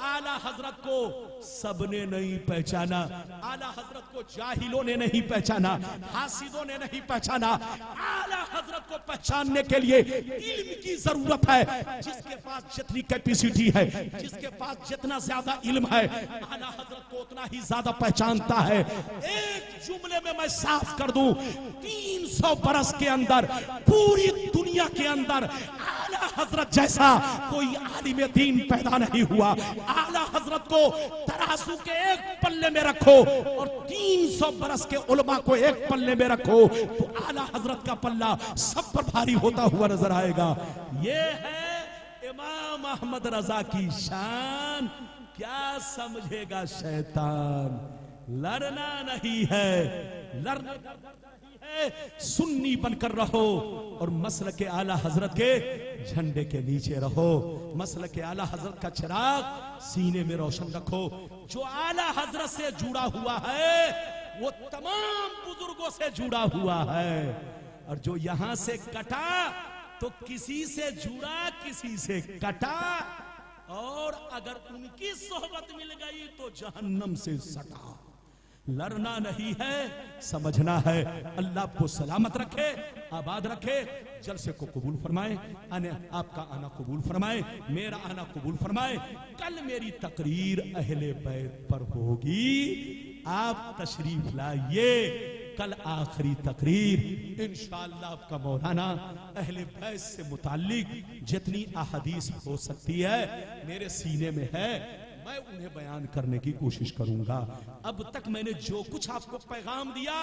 आला हजरत को सबने नहीं पहचाना, आला हजरत को जाहिलों ने नहीं पहचाना, हासिदों ने नहीं पहचाना। आला हजरत को पहचानने के लिए इल्म की जरूरत है। जिसके पास जितनी कैपेसिटी है, जिसके पास जितना ज्यादा इल्म है, आला हजरत को उतना ही ज्यादा पहचानता है। एक जुमले में मैं साफ कर दूं, 300 बरस के अंदर पूरी दुनिया के अंदर आला हजरत जैसा कोई आलिम दीन पैदा नहीं हुआ। आला हजरत को तराजू के एक पल्ले में रखो और 300 बरस के उलमा को एक पल्ले में रखो तो आला हजरत का पल्ला सब पर भारी होता हुआ नजर आएगा। ये है इमाम अहमद रजा की शान। क्या समझेगा शैतान? लड़ना नहीं है, लड़ने है, सुन्नी बनकर रहो और मसल के आला हजरत के झंडे के नीचे रहो। मसल के आला हजरत का चिराग सीने में रोशन रखो। जो आला हजरत से जुड़ा हुआ है वो तमाम बुजुर्गों से जुड़ा हुआ है, और जो यहां से कटा तो किसी से जुड़ा किसी से कटा, और अगर उनकी सोहबत मिल गई तो जहन्नम से सटा। लड़ना नहीं है, समझना है। अल्लाह आपको सलामत रखे, आबाद रखे, जलसे को कबूल फरमाए, आपका आना कबूल फरमाए, मेरा आना कबूल फरमाए। कल मेरी तकरीर अहले बैत पर होगी, आप तशरीफ लाइए। कल आखिरी तकरीर इंशाअल्लाह आपका मौलाना अहले बैत से मुताल्लिक जितनी अहादीस हो सकती है मेरे सीने में है, मैं उन्हें बयान करने की कोशिश करूंगा। अब तक मैंने जो कुछ आपको पैगाम दिया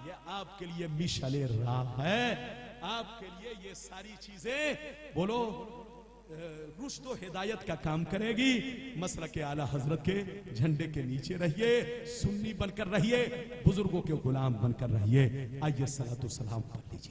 ये आपके लिए मिशले राह है, आपके लिए ये सारी चीजें बोलो रुश्द व हिदायत का काम करेगी। मसलक के आला हजरत के झंडे के नीचे रहिए, सुन्नी बनकर रहिए, बुजुर्गों के गुलाम बनकर रहिए। आइए सलातो सलाम कर लीजिए।